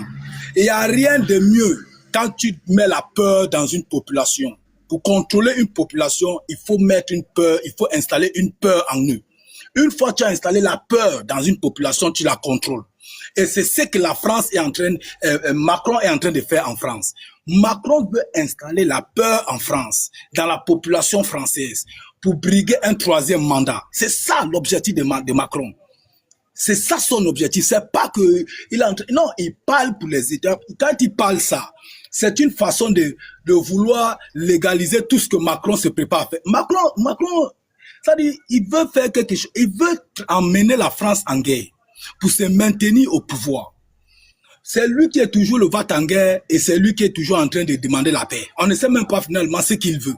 il n'y a rien de mieux quand tu mets la peur dans une population. Pour contrôler une population, il faut mettre une peur, il faut installer une peur en eux. Une fois que tu as installé la peur dans une population, tu la contrôles. Et c'est ce que la France est Macron est en train de faire en France. Macron veut installer la peur en France, dans la population française, pour briguer un troisième mandat. C'est ça l'objectif de Macron. C'est ça son objectif. C'est pas que non, il parle pour les États. Quand il parle ça, c'est une façon de vouloir légaliser tout ce que Macron se prépare à faire. Macron, ça dit, il veut faire quelque chose. Il veut emmener la France en guerre pour se maintenir au pouvoir. C'est lui qui est toujours le va-t-en-guerre et c'est lui qui est toujours en train de demander la paix. On ne sait même pas finalement ce qu'il veut.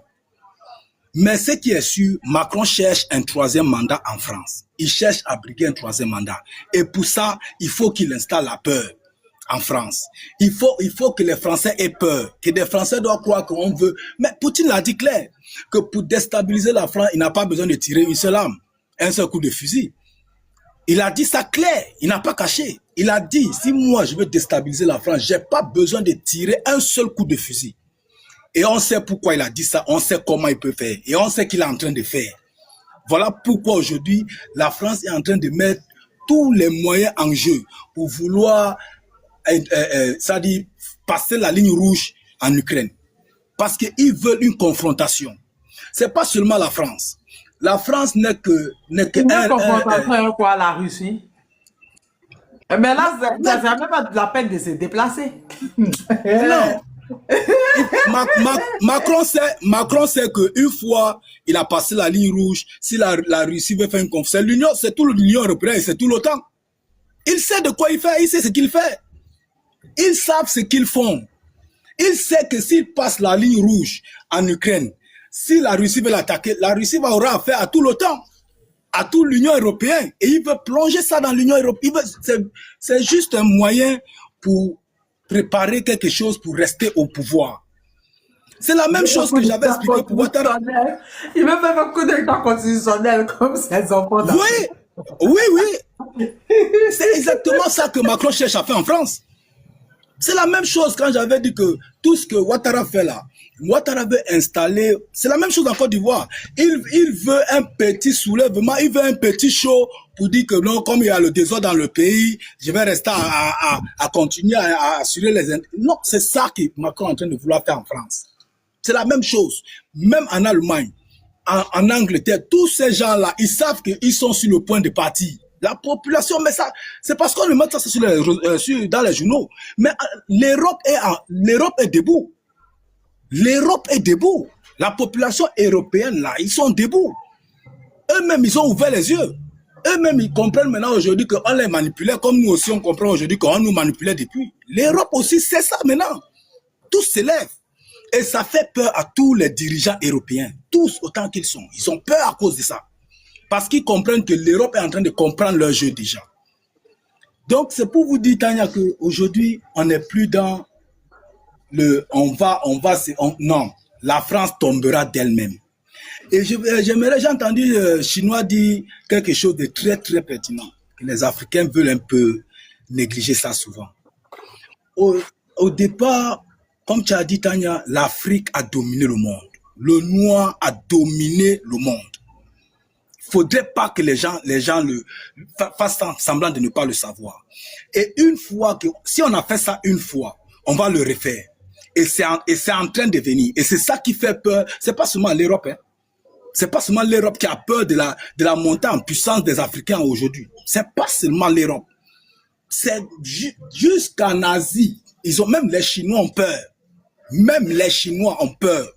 Mais ce qui est sûr, Macron cherche un troisième mandat en France. Il cherche à briguer un troisième mandat. Et pour ça, il faut qu'il installe la peur en France. Il faut que les Français aient peur, que les Français doivent croire qu'on veut. Mais Poutine l'a dit clair, que pour déstabiliser la France, il n'a pas besoin de tirer une seule arme, un seul coup de fusil. Il a dit ça clair, il n'a pas caché. Il a dit, si moi je veux déstabiliser la France, je n'ai pas besoin de tirer un seul coup de fusil. Et on sait pourquoi il a dit ça, on sait comment il peut faire. Et on sait qu'il est en train de faire. Voilà pourquoi aujourd'hui, la France est en train de mettre tous les moyens en jeu pour vouloir ça dit, passer la ligne rouge en Ukraine. Parce qu'ils veulent une confrontation. C'est pas seulement la France. La France n'est que Une confrontation quoi, la Russie? Mais là, ça n'a même pas de la peine de se déplacer. Non. Macron sait qu'une fois il a passé la ligne rouge, si la Russie veut faire une confrontation, c'est tout l'Union européenne, c'est tout l'OTAN. Il sait de quoi il fait, il sait ce qu'il fait. Ils savent ce qu'ils font. Il sait que s'il passe la ligne rouge en Ukraine, si la Russie veut l'attaquer, la Russie aura affaire à tout l'OTAN, à toute l'Union européenne. Et il veut plonger ça dans l'Union européenne. C'est juste un moyen pour préparer quelque chose pour rester au pouvoir. C'est la même chose que j'avais expliqué pour Ouattara. Il veut faire un coup d'état constitutionnel comme ses enfants. Oui. C'est exactement ça que Macron cherche à faire en France. C'est la même chose quand j'avais dit que tout ce que Ouattara fait là, Ouattara veut installer, c'est la même chose en Côte d'Ivoire. Il veut un petit soulèvement, il veut un petit show pour dire que non, comme il y a le désordre dans le pays, je vais rester à continuer à assurer les intérêts. Non, c'est ça que Macron est en train de vouloir faire en France. C'est la même chose. Même en Allemagne, en Angleterre, tous ces gens-là, ils savent qu'ils sont sur le point de partir. La population, mais ça, c'est parce qu'on le met ça dans les journaux. Mais l'Europe est debout. L'Europe est debout. La population européenne, là, ils sont debout. Eux-mêmes, ils ont ouvert les yeux. Eux-mêmes, ils comprennent maintenant aujourd'hui qu'on les manipulait, comme nous aussi, on comprend aujourd'hui qu'on nous manipulait depuis. L'Europe aussi, c'est ça maintenant. Tous s'élèvent. Et ça fait peur à tous les dirigeants européens. Tous autant qu'ils sont. Ils ont peur à cause de ça. Parce qu'ils comprennent que l'Europe est en train de comprendre leur jeu déjà. Donc, c'est pour vous dire, Tania, qu'aujourd'hui, on n'est plus dans le non, la France tombera d'elle-même. Et j'ai entendu Chinois dire quelque chose de très, très pertinent. Que les Africains veulent un peu négliger ça souvent. Au départ, comme tu as dit, Tania, l'Afrique a dominé le monde. Le noir a dominé le monde. Faudrait pas que les gens fassent semblant de ne pas le savoir. Et une fois que, si on a fait ça une fois, on va le refaire. Et c'est en train de venir. Et c'est ça qui fait peur. C'est pas seulement l'Europe, hein. C'est pas seulement l'Europe qui a peur de la montée en puissance des Africains aujourd'hui. C'est pas seulement l'Europe. C'est jusqu'en Asie. Même les Chinois ont peur. Même les Chinois ont peur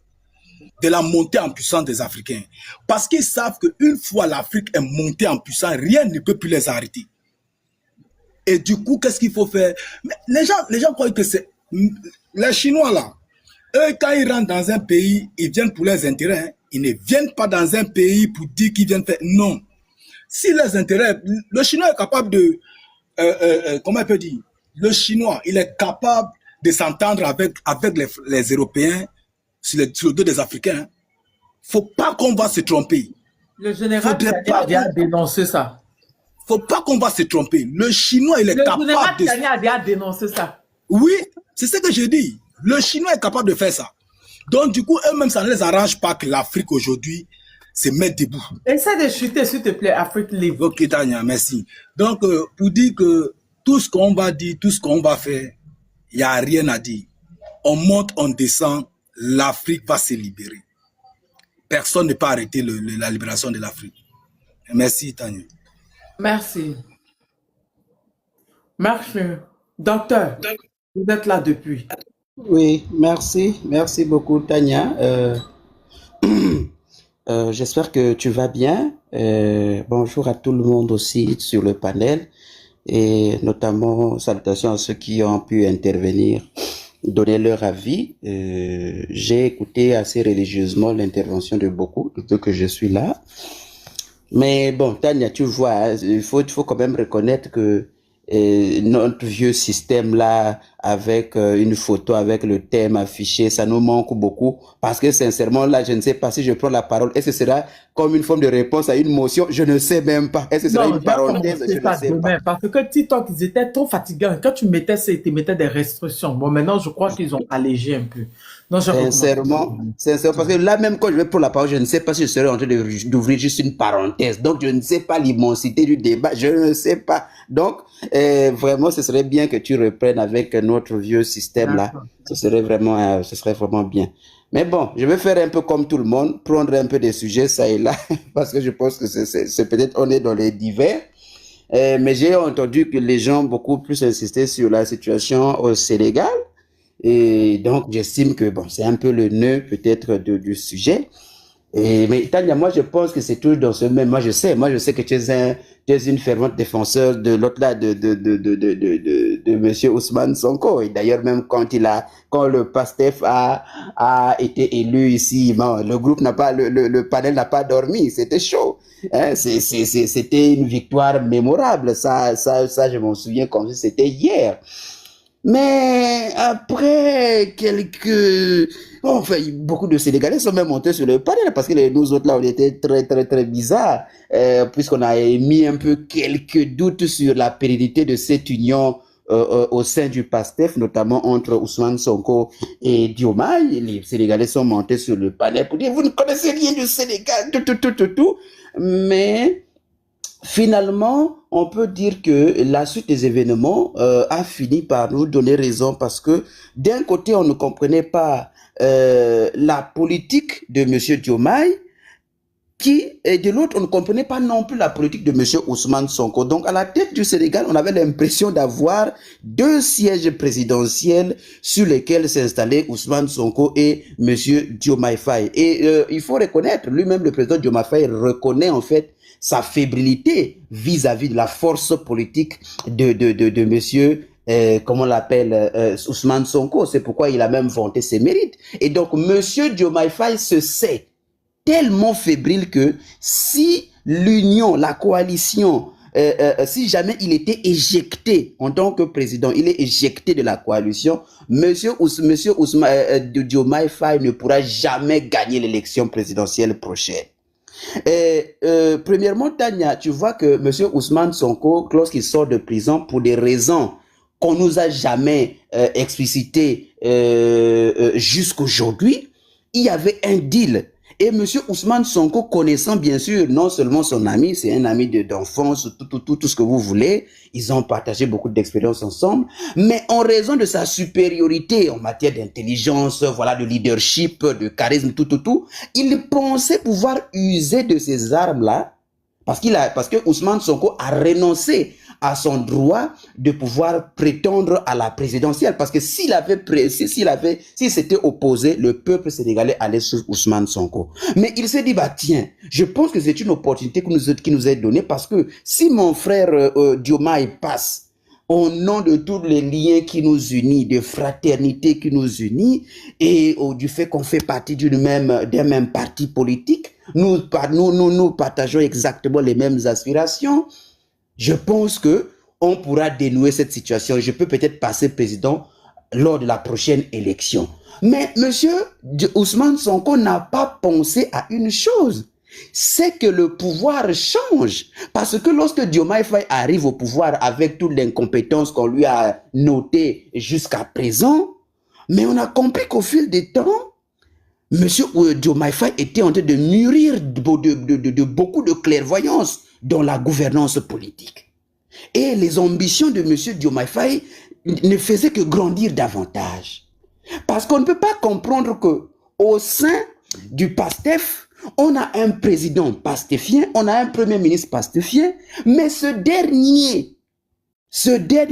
de la montée en puissance des Africains. Parce qu'ils savent qu'une fois l'Afrique est montée en puissance, rien ne peut plus les arrêter. Et du coup, qu'est-ce qu'il faut faire? Mais les gens croient que c'est... Les Chinois, là, eux, quand ils rentrent dans un pays, ils viennent pour leurs intérêts. Hein. Ils ne viennent pas dans un pays pour dire qu'ils viennent faire... Non. Si les intérêts... Le Chinois est capable de... comment on peut dire? Le Chinois, il est capable de s'entendre avec les Européens sur le dos des Africains. Faut pas qu'on va se tromper. Le général Tchani a dénoncé ça. Faut pas qu'on va se tromper. Le Chinois, il est capable de... Le général Tchani a dénoncé ça. Oui, c'est ce que je dis. Le Chinois est capable de faire ça. Donc, du coup, eux-mêmes, ça ne les arrange pas que l'Afrique, aujourd'hui, se mette debout. Essaie de chuter, s'il te plaît, Afrique libre. Ok, Tania, merci. Donc, pour dire que tout ce qu'on va dire, tout ce qu'on va faire, il n'y a rien à dire. On monte, on descend, l'Afrique va se libérer. Personne ne peut arrêter la libération de l'Afrique. Merci, Tania. Merci. Merci. Docteur, vous êtes là depuis. Oui, merci. Merci beaucoup, Tania. J'espère que tu vas bien. Bonjour à tout le monde aussi sur le panel. Et notamment, salutations à ceux qui ont pu intervenir, donner leur avis. J'ai écouté assez religieusement l'intervention de beaucoup, depuis que je suis là. Mais bon, Tania, tu vois, hein, il faut quand même reconnaître que notre vieux système là, avec une photo, avec le thème affiché, ça nous manque beaucoup. Parce que sincèrement, là, je ne sais pas si je prends la parole. Est-ce que ce sera comme une forme de réponse à une motion? Je ne sais même pas. Est-ce que ce sera une parenthèse? Je ne sais pas. Parce que TikTok, ils étaient trop fatigants. Quand tu mettais ça, ils te mettaient des restrictions. Bon, maintenant, je crois qu'ils ont allégé un peu. Non, je sincèrement, parce que là même quand je vais prendre la parole, je ne sais pas si je serai en train d'ouvrir juste une parenthèse. Donc je ne sais pas l'immensité du débat, je ne sais pas. Donc vraiment, ce serait bien que tu reprennes avec notre vieux système là. Ce serait vraiment bien. Mais bon, je vais faire un peu comme tout le monde, prendre un peu des sujets ça et là, parce que je pense que c'est peut-être on est dans les divers. Mais j'ai entendu que les gens beaucoup plus insistaient sur la situation au Sénégal. Et donc, j'estime que bon, c'est un peu le nœud peut-être du sujet. Mais Tania, moi, je pense que c'est toujours dans ce même. Moi, je sais que tu es une fervente défenseur de l'autre là, de Monsieur Ousmane Sonko. Et d'ailleurs, même quand le PASTEF a été élu ici, bon, le panel n'a pas dormi. C'était chaud. Hein, c'était une victoire mémorable. Ça, je m'en souviens comme si c'était hier. Mais après beaucoup de Sénégalais sont même montés sur le panel parce que nous autres là, on était très, très, très bizarres, puisqu'on a émis un peu quelques doutes sur la pérennité de cette union au sein du PASTEF, notamment entre Ousmane Sonko et Diomaye. Les Sénégalais sont montés sur le panel pour dire, vous ne connaissez rien du Sénégal, tout. Mais finalement, on peut dire que la suite des événements a fini par nous donner raison parce que d'un côté, on ne comprenait pas la politique de M. Diomaye, et de l'autre, on ne comprenait pas non plus la politique de M. Ousmane Sonko. Donc, à la tête du Sénégal, on avait l'impression d'avoir deux sièges présidentiels sur lesquels s'installaient Ousmane Sonko et M. Diomaye Faye. Et il faut reconnaître, lui-même, le président Diomaye Faye reconnaît en fait sa fébrilité vis-à-vis de la force politique de monsieur, comment on l'appelle, Ousmane Sonko. C'est pourquoi il a même vanté ses mérites. Et donc, monsieur Diomaye Faye se sait tellement fébrile que si l'union, la coalition, si jamais il était éjecté en tant que président, il est éjecté de la coalition, monsieur Diomaye Faye ne pourra jamais gagner l'élection présidentielle prochaine. Premièrement, Tania, tu vois que monsieur Ousmane Sonko, lorsqu'il sort de prison pour des raisons qu'on nous a jamais explicitées jusqu'aujourd'hui, il y avait un deal. Et M. Ousmane Sonko, connaissant bien sûr non seulement son ami, c'est un ami d'enfance, tout ce que vous voulez, ils ont partagé beaucoup d'expériences ensemble, mais en raison de sa supériorité en matière d'intelligence, voilà, de leadership, de charisme, il pensait pouvoir user de ces armes-là, parce que Ousmane Sonko a renoncé à son droit de pouvoir prétendre à la présidentielle. Parce que s'il s'était opposé, le peuple sénégalais allait sur Ousmane Sonko. Mais il s'est dit, bah tiens, je pense que c'est une opportunité qui nous est donnée parce que si mon frère Diomaye passe au nom de tous les liens qui nous unissent, de fraternité qui nous unit, et du fait qu'on fait partie d'un même parti politique, nous partageons exactement les mêmes aspirations. Je pense que on pourra dénouer cette situation. Je peux peut-être passer président lors de la prochaine élection. Mais monsieur Ousmane Sonko n'a pas pensé à une chose. C'est que le pouvoir change. Parce que lorsque Diomaye Faye arrive au pouvoir avec toute l'incompétence qu'on lui a notée jusqu'à présent, mais on a compris qu'au fil des temps, monsieur Diomaye Faye était en train de mûrir de beaucoup de clairvoyance dans la gouvernance politique. Et les ambitions de M. Diomaye Faye ne faisaient que grandir davantage. Parce qu'on ne peut pas comprendre qu'au sein du PASTEF, on a un président pastéfien, on a un premier ministre pastéfien, mais ce dernier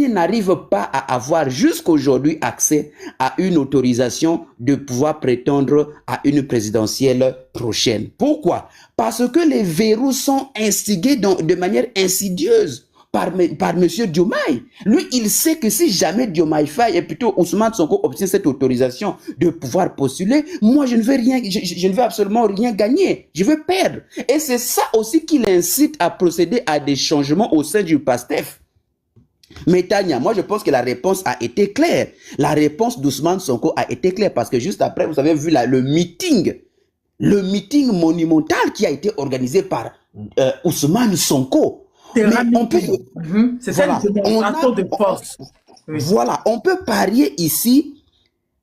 n'arrive pas à avoir jusqu'aujourd'hui accès à une autorisation de pouvoir prétendre à une présidentielle prochaine. Pourquoi? Parce que les verrous sont instigés de manière insidieuse par M. Diomaye. Lui, il sait que si jamais Diomaye Faye et plutôt Ousmane Sonko obtient cette autorisation de pouvoir postuler, moi je ne vais absolument rien gagner. Je vais perdre. Et c'est ça aussi qui l'incite à procéder à des changements au sein du PASTEF. Mais Tania, moi je pense que la réponse a été claire. La réponse d'Ousmane Sonko a été claire parce que juste après, vous avez vu le meeting monumental qui a été organisé par Ousmane Sonko. C'est ça une démonstration de force. Voilà, on peut parier ici,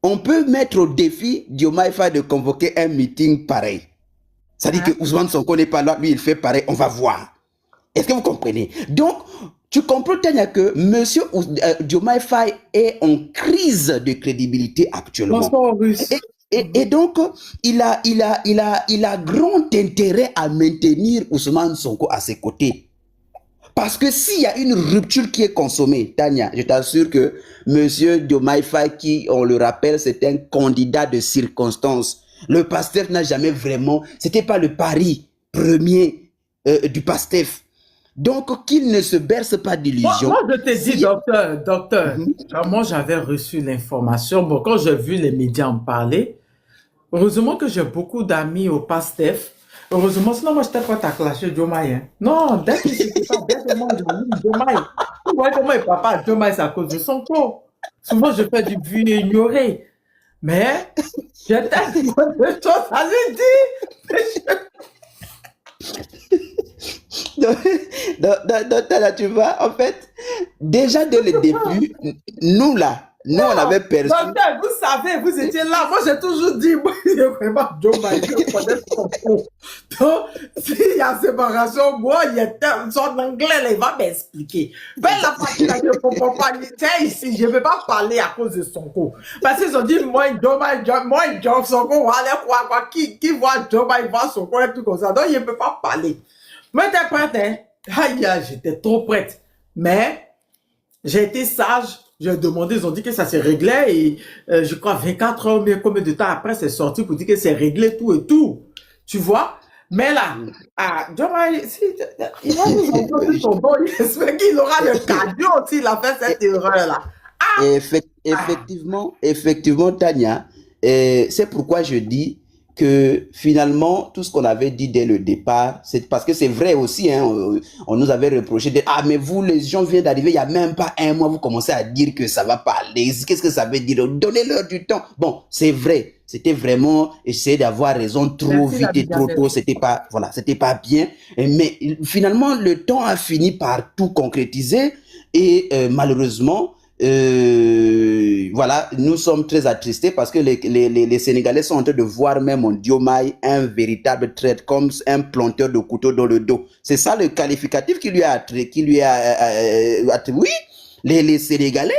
on peut mettre au défi Diomaye Faye de convoquer un meeting pareil. Ça dit que Ousmane Sonko n'est pas là, lui il fait pareil, on va voir. Est-ce que vous comprenez? Donc, tu comprends, Tania, que monsieur Diomaye Faye est en crise de crédibilité actuellement. Et donc, il a grand intérêt à maintenir Ousmane Sonko à ses côtés. Parce que s'il y a une rupture qui est consommée, Tania, je t'assure que monsieur Diomaye Faye, qui, on le rappelle, c'est un candidat de circonstance. Le PASTEF n'a jamais vraiment, c'était pas le pari premier du PASTEF. Donc, qu'il ne se berce pas d'illusions. Moi, je te dis, docteur, moi, j'avais reçu l'information. Bon, quand j'ai vu les médias en parler, heureusement que j'ai beaucoup d'amis au PASTEF. Heureusement, sinon, moi, je n'étais pas à clasher Diomaye. Hein. Non, dès que c'était pas, dès que moi, j'ai vu Diomaye. Tu vois comment il papa Diomaye, c'est à cause de son corps. Souvent, je fais du vu et ignorer. Mais, j'ai tellement de choses à lui dire. Donc, tu vois, en fait, déjà dès le début, nous là, nous on avait perçu. Docteur, vous savez, vous étiez là. Moi, j'ai toujours dit, moi, je vraiment Diomaye, je connais son faux. Donc, s'il y a séparation, moi, il y a son anglais, là, il va m'expliquer. Ben, la partie là, je ne comprends pas. Ici, je ne vais pas parler à cause de Sonko. Parce qu'ils ont dit, moi, Diomaye, Sonko, voilà, quoi, qui voit Diomaye, voit Sonko, et tout comme ça. Donc, il ne peut pas parler. Mais t'es prête, hein? Aïe, j'étais trop prête. Mais, j'ai été sage. J'ai demandé, ils ont dit que ça s'est réglé et je crois 24 heures, mais combien de temps après c'est sorti pour dire que c'est réglé tout et tout. Tu vois? Mais là, Diomaye, il va nous envoyer son bon, j'espère qu'il aura le cadeau s'il a fait cette erreur-là. Effectivement, Tania, c'est pourquoi je dis que finalement, tout ce qu'on avait dit dès le départ, c'est parce que c'est vrai aussi, hein, on nous avait reproché de « Ah, mais vous, les gens viennent d'arriver, il n'y a même pas un mois, vous commencez à dire que ça va pas aller. Qu'est-ce que ça veut dire? Donnez-leur du temps. » Bon, c'est vrai. C'était vraiment essayer d'avoir raison trop vite et trop tôt. C'était pas, voilà, c'était pas bien. Mais finalement, le temps a fini par tout concrétiser et malheureusement, voilà, nous sommes très attristés parce que les Sénégalais sont en train de voir même en Diomaye un véritable traître, comme un planteur de couteau dans le dos. C'est ça le qualificatif qui lui a attribué. Les Sénégalais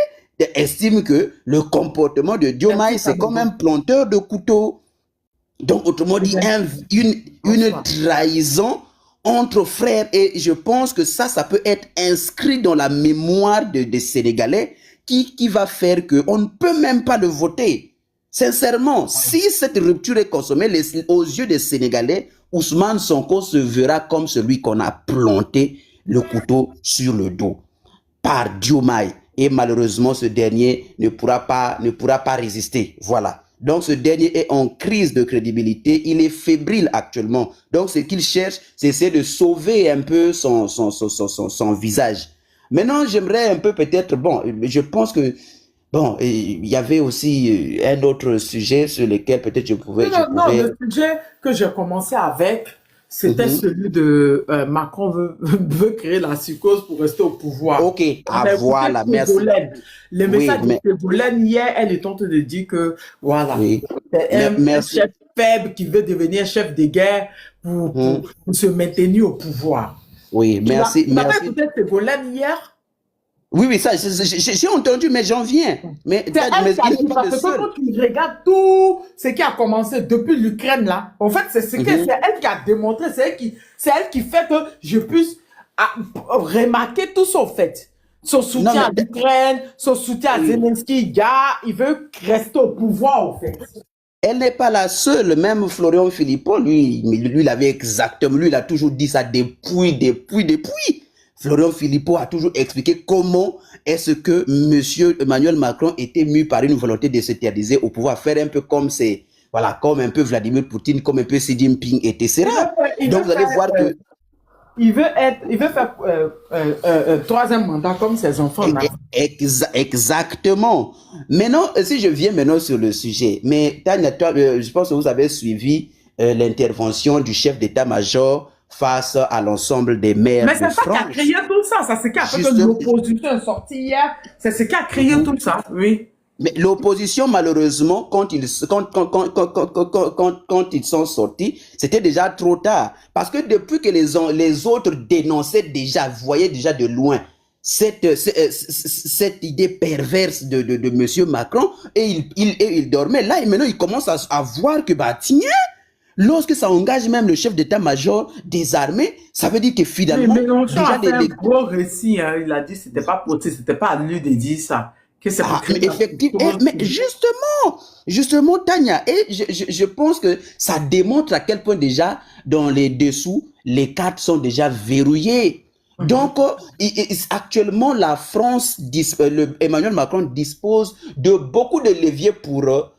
estiment que le comportement de Diomaye, c'est comme un planteur de couteau. Donc, autrement dit, une trahison entre frères. Et je pense que ça peut être inscrit dans la mémoire des Sénégalais qui va faire qu'on ne peut même pas le voter. Sincèrement, si cette rupture est consommée, aux yeux des Sénégalais, Ousmane Sonko se verra comme celui qu'on a planté le couteau sur le dos par Diomaye. Et malheureusement, ce dernier ne pourra pas résister. Voilà. Donc, ce dernier est en crise de crédibilité. Il est fébrile actuellement. Donc, ce qu'il cherche, c'est essayer de sauver un peu son visage. Maintenant, j'aimerais un peu peut-être, bon, je pense que, bon, il y avait aussi un autre sujet sur lequel peut-être je pouvais... Non, le sujet que j'ai commencé avec, c'était celui de Macron veut créer la psychose pour rester au pouvoir. Ok, voilà, merci. Le message de Ségolène hier, elle est en train de dire que, voilà, c'est un chef faible qui veut devenir chef de guerre pour se maintenir au pouvoir. Oui, merci. Tu avais écouté Ségolène hier? Oui, ça, j'ai entendu, mais j'en viens. Mais parce que quand tu regardes tout ce qui a commencé depuis l'Ukraine, là, en fait, c'est elle qui a démontré, c'est elle qui fait que je puisse remarquer tout son fait. Son soutien à l'Ukraine, son soutien à Zelensky, il veut rester au pouvoir, en fait. Elle n'est pas la seule, même Florian Philippot, lui, il avait exactement, lui, il a toujours dit ça depuis. Florian Philippot a toujours expliqué comment est-ce que M. Emmanuel Macron était mu par une volonté de s'éterniser au pouvoir, faire un peu comme comme un peu Vladimir Poutine, comme un peu Xi Jinping, etc. Donc vous allez voir que... Il veut faire troisième mandat comme ses enfants. Exactement. Maintenant, si je viens maintenant sur le sujet, mais Tania, toi, je pense que vous avez suivi l'intervention du chef d'état-major face à l'ensemble des maires de France. Mais c'est ça qui a créé tout ça. C'est ce qui a fait que l'opposition est sortie hier. C'est ce qui a créé tout ça, oui. Mais l'opposition, malheureusement, quand ils sont sortis, c'était déjà trop tard. Parce que depuis que les autres dénonçaient déjà, voyaient déjà de loin cette idée perverse de Monsieur Macron, et il dormait là, et maintenant il commence à voir que, bah, tiens, lorsque ça engage même le chef d'état-major des armées, ça veut dire que finalement... Mais Mélenchon a fait un gros récit, hein. Il a dit que c'était pas possible, c'était pas à lui de dire ça. Que c'est mais effectivement, mais justement, Tania, et je pense que ça démontre à quel point déjà, dans les dessous, les cartes sont déjà verrouillées. Donc, actuellement, la France, Emmanuel Macron dispose de beaucoup de leviers pour...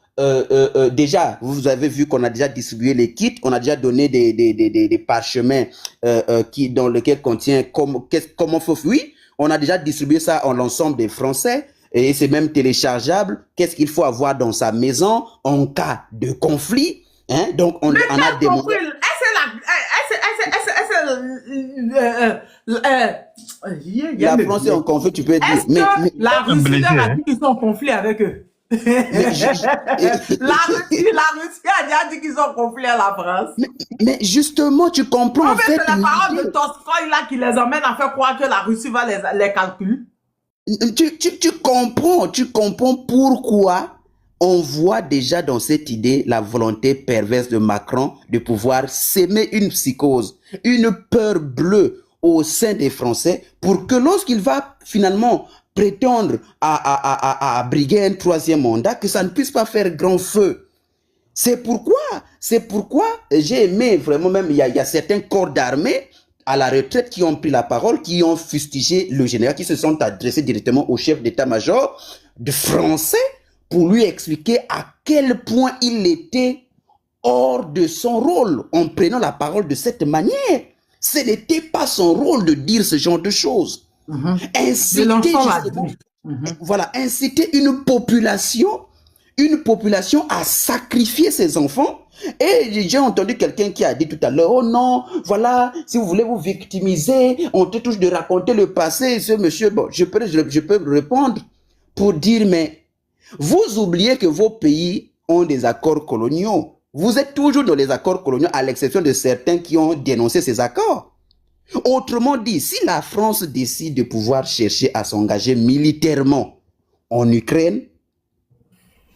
déjà, vous avez vu qu'on a déjà distribué les kits, on a déjà donné des parchemins dans lesquels contient comment faut... Oui, on a déjà distribué ça à l'ensemble des Français. Et c'est même téléchargeable. Qu'est-ce qu'il faut avoir dans sa maison en cas de conflit, hein? Donc, on a demandé... La France est en conflit, tu peux dire. Mais la Russie a dit qu'ils sont en conflit avec eux. La Russie a déjà dit qu'ils sont en conflit à la France. Mais justement, tu comprends. En fait, c'est la parole de Tolstoï là qui les emmène à faire croire que la Russie va les calculer. Tu comprends pourquoi on voit déjà dans cette idée la volonté perverse de Macron de pouvoir s'aimer une psychose, une peur bleue au sein des Français pour que lorsqu'il va finalement prétendre à briguer un troisième mandat, que ça ne puisse pas faire grand feu. C'est pourquoi j'ai aimé vraiment même, il y a certains corps d'armée à la retraite qui ont pris la parole, qui ont fustigé le général, qui se sont adressés directement au chef d'état-major de français pour lui expliquer à quel point il était hors de son rôle en prenant la parole de cette manière. Ce n'était pas son rôle de dire ce genre de choses. Inciter une population à sacrifier ses enfants. Et j'ai entendu quelqu'un qui a dit tout à l'heure, oh non, voilà, si vous voulez vous victimiser, on te touche de raconter le passé. Ce monsieur, bon, je peux répondre pour dire, mais vous oubliez que vos pays ont des accords coloniaux. Vous êtes toujours dans les accords coloniaux, à l'exception de certains qui ont dénoncé ces accords. Autrement dit, si la France décide de pouvoir chercher à s'engager militairement en Ukraine,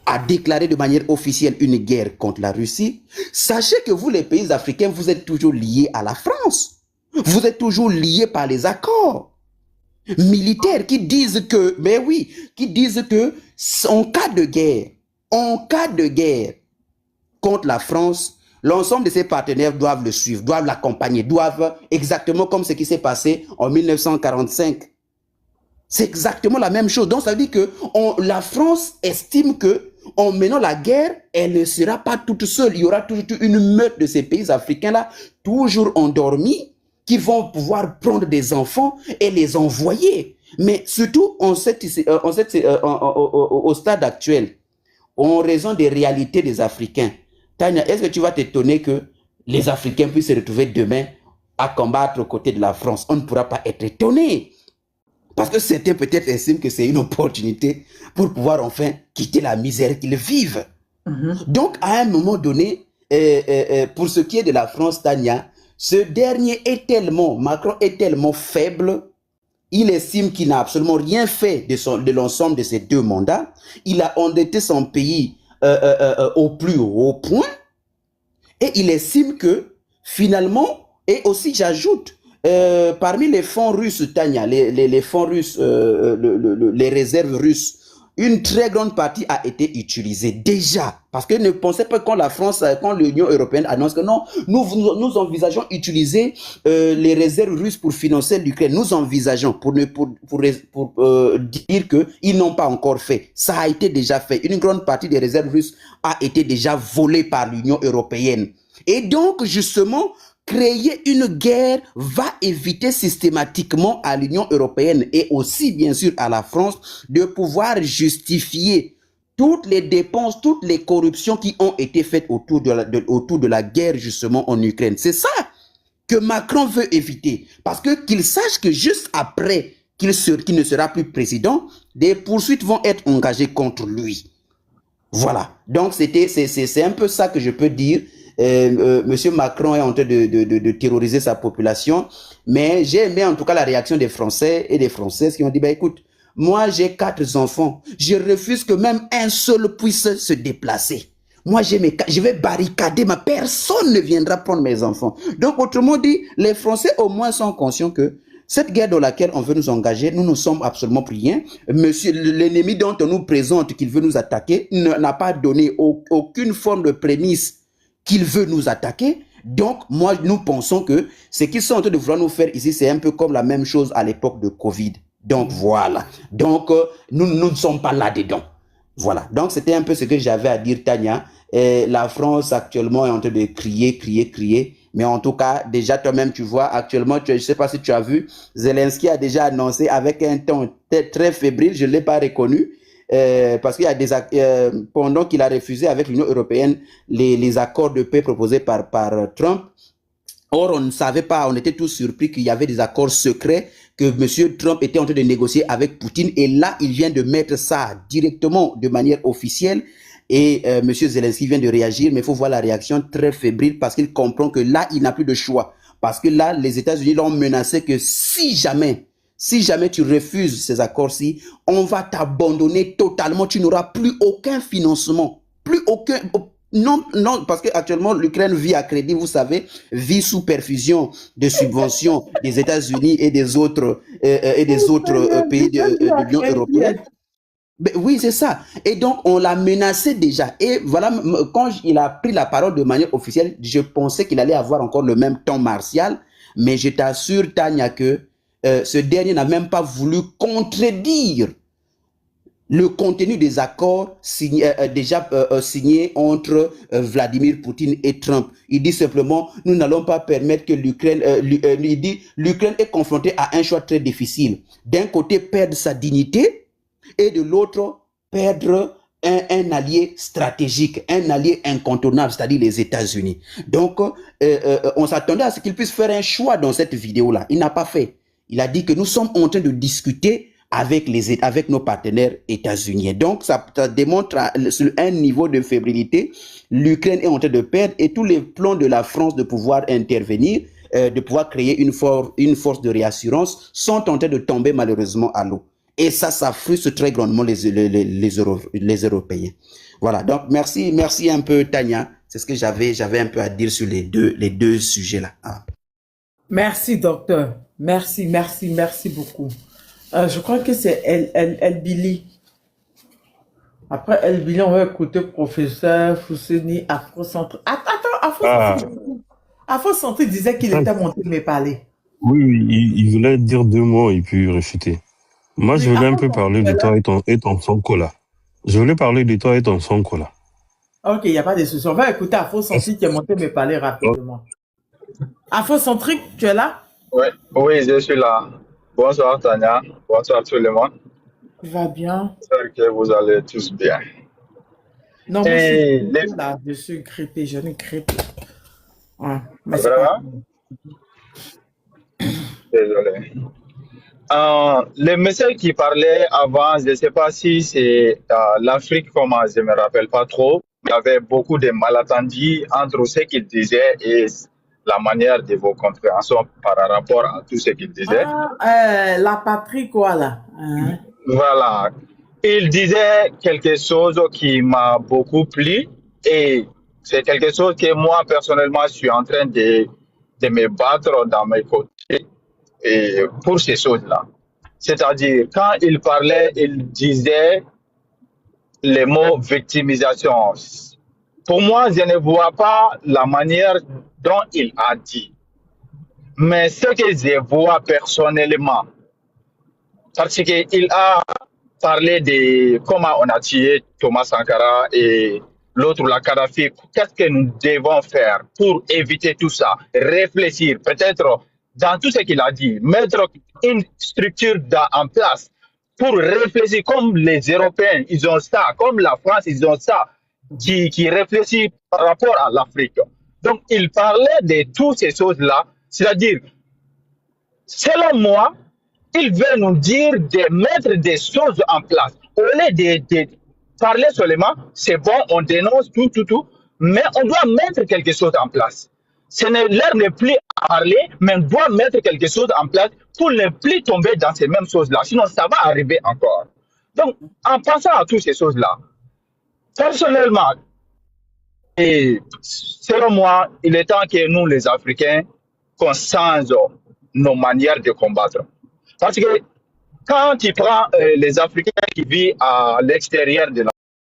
à déclarer de manière officielle une guerre contre la Russie, sachez que vous, les pays africains, vous êtes toujours liés à la France. Vous êtes toujours liés par les accords militaires qui disent que, mais oui, qui disent que en cas de guerre contre la France, l'ensemble de ses partenaires doivent le suivre, doivent l'accompagner, doivent, exactement comme ce qui s'est passé en 1945. C'est exactement la même chose. Donc, ça veut dire que la France estime que en menant la guerre, elle ne sera pas toute seule. Il y aura toujours une meute de ces pays africains-là, toujours endormis, qui vont pouvoir prendre des enfants et les envoyer. Mais surtout, au stade actuel, en raison des réalités des Africains, Tania, est-ce que tu vas t'étonner que les Africains puissent se retrouver demain à combattre aux côtés de la France? On ne pourra pas être étonné. Parce que certains peut-être estiment que c'est une opportunité pour pouvoir enfin quitter la misère qu'ils vivent. Donc, à un moment donné, pour ce qui est de la France, Tania, ce dernier Macron est tellement faible, il estime qu'il n'a absolument rien fait de l'ensemble de ces deux mandats. Il a endetté son pays au plus haut point. Et il estime que, finalement, et aussi j'ajoute, parmi les fonds russes, Tania, les fonds russes, les réserves russes, une très grande partie a été utilisée déjà. Parce que ne pensez pas quand quand l'Union européenne annonce que non, nous envisageons utiliser les réserves russes pour financer l'Ukraine. Nous envisageons pour dire qu'ils n'ont pas encore fait. Ça a été déjà fait. Une grande partie des réserves russes a été déjà volée par l'Union européenne. Et donc, justement, créer une guerre va éviter systématiquement à l'Union européenne et aussi bien sûr à la France de pouvoir justifier toutes les dépenses, toutes les corruptions qui ont été faites autour de la guerre justement en Ukraine. C'est ça que Macron veut éviter. Parce qu'il sache que juste après qu'il ne sera plus président, des poursuites vont être engagées contre lui. Voilà. Donc, c'est un peu ça que je peux dire. Monsieur Macron est en train de terroriser sa population. Mais j'ai aimé en tout cas la réaction des Français et des Françaises qui ont dit, bah, écoute, moi j'ai 4 enfants. Je refuse que même un seul puisse se déplacer. Moi, je vais barricader, ma personne ne viendra prendre mes enfants. Donc, autrement dit, les Français au moins sont conscients que cette guerre dans laquelle on veut nous engager, nous ne sommes absolument pour rien. Monsieur, l'ennemi dont on nous présente qu'il veut nous attaquer n'a pas donné aucune forme de prémisse qu'il veut nous attaquer. Donc, moi, nous pensons que ce qu'ils sont en train de vouloir nous faire ici, c'est un peu comme la même chose à l'époque de Covid. Donc, voilà. Donc, nous ne sommes pas là-dedans. Voilà. Donc, c'était un peu ce que j'avais à dire, Tania. La France, actuellement, est en train de crier. Mais en tout cas, déjà, toi-même, tu vois, actuellement, je ne sais pas si tu as vu, Zelensky a déjà annoncé avec un ton très fébrile, je ne l'ai pas reconnu, parce qu'il y a pendant qu'il a refusé avec l'Union européenne les accords de paix proposés par Trump. Or, on ne savait pas, on était tous surpris qu'il y avait des accords secrets que M. Trump était en train de négocier avec Poutine. Et là, il vient de mettre ça directement de manière officielle. Et M. Zelensky vient de réagir, mais il faut voir la réaction très fébrile parce qu'il comprend que là, il n'a plus de choix. Parce que là, les États-Unis l'ont menacé que si jamais tu refuses ces accords-ci, on va t'abandonner totalement. Tu n'auras plus aucun financement, plus aucun... Non, parce qu'actuellement, l'Ukraine vit à crédit, vous savez, vit sous perfusion de subventions des États-Unis et des autres pays de l'Union européenne. Ben oui, c'est ça. Et donc, on l'a menacé déjà. Et voilà, quand il a pris la parole de manière officielle, je pensais qu'il allait avoir encore le même ton martial. Mais je t'assure, Tania, que ce dernier n'a même pas voulu contredire le contenu des accords signés entre Vladimir Poutine et Trump. Il dit simplement, nous n'allons pas permettre que l'Ukraine, il dit, l'Ukraine est confrontée à un choix très difficile. D'un côté, perdre sa dignité et de l'autre, perdre un allié stratégique, un allié incontournable, c'est-à-dire les États-Unis. Donc, on s'attendait à ce qu'il puisse faire un choix dans cette vidéo-là. Il n'a pas fait. Il a dit que nous sommes en train de discuter avec nos partenaires états-uniens. Donc, ça démontre sur un niveau de fébrilité, l'Ukraine est en train de perdre et tous les plans de la France de pouvoir intervenir, de pouvoir créer une force de réassurance sont en train de tomber malheureusement à l'eau. Et ça frustre très grandement les Européens. Voilà, donc merci un peu Tania. C'est ce que j'avais un peu à dire sur les deux sujets-là. Ah. Merci docteur. Merci beaucoup. Je crois que c'est El Billy. Après El Billy, on va écouter professeur Fousseni, Afrocentrique. Attends, Afrocentrique disait qu'il était monté me parler. Oui, il voulait dire 2 mots et puis réfuter. Moi, je voulais un peu parler de toi et ton Sonko là. Je voulais parler de toi et ton Sonko là. Ok, il n'y a pas de souci. On va écouter Afrocentrique qui est monté me parler rapidement. Afrocentrique, tu es là? Oui, je suis là. Bonsoir Tania, bonsoir tout le monde. Tu vas bien? J'espère que vous allez tous bien. Non, moi je suis grippé, j'ai une grippe. Ouais, mais vraiment? Désolé. Le monsieur qui parlait avant, je ne sais pas si c'est l'Afrique, comment, je ne me rappelle pas trop. Il y avait beaucoup de malentendus entre ce qu'il disait et la manière de vos compréhensions par rapport à tout ce qu'il disait. La patrie, quoi, là. Voilà. Il disait quelque chose qui m'a beaucoup plu et c'est quelque chose que moi, personnellement, je suis en train de me battre dans mes côtés et pour ces choses-là. C'est-à-dire, quand il parlait, il disait les mots victimisation. Pour moi, je ne vois pas la manière dont il a dit. Mais ce que je vois personnellement, parce qu'il a parlé de comment on a tué Thomas Sankara et l'autre, la Kadhafi, qu'est-ce que nous devons faire pour éviter tout ça? Réfléchir, peut-être dans tout ce qu'il a dit, mettre une structure en place pour réfléchir comme les Européens, ils ont ça, comme la France, ils ont ça, qui réfléchit par rapport à l'Afrique. Donc, il parlait de toutes ces choses-là, c'est-à-dire, selon moi, ils veulent nous dire de mettre des choses en place. Au lieu de parler seulement, c'est bon, on dénonce tout, mais on doit mettre quelque chose en place. L'heure n'est plus à parler, mais on doit mettre quelque chose en place pour ne plus tomber dans ces mêmes choses-là. Sinon, ça va arriver encore. Donc, en pensant à toutes ces choses-là, personnellement, et selon moi, il est temps que nous, les Africains, qu'on change nos manières de combattre. Parce que quand tu prends les Africains qui vivent à l'extérieur de la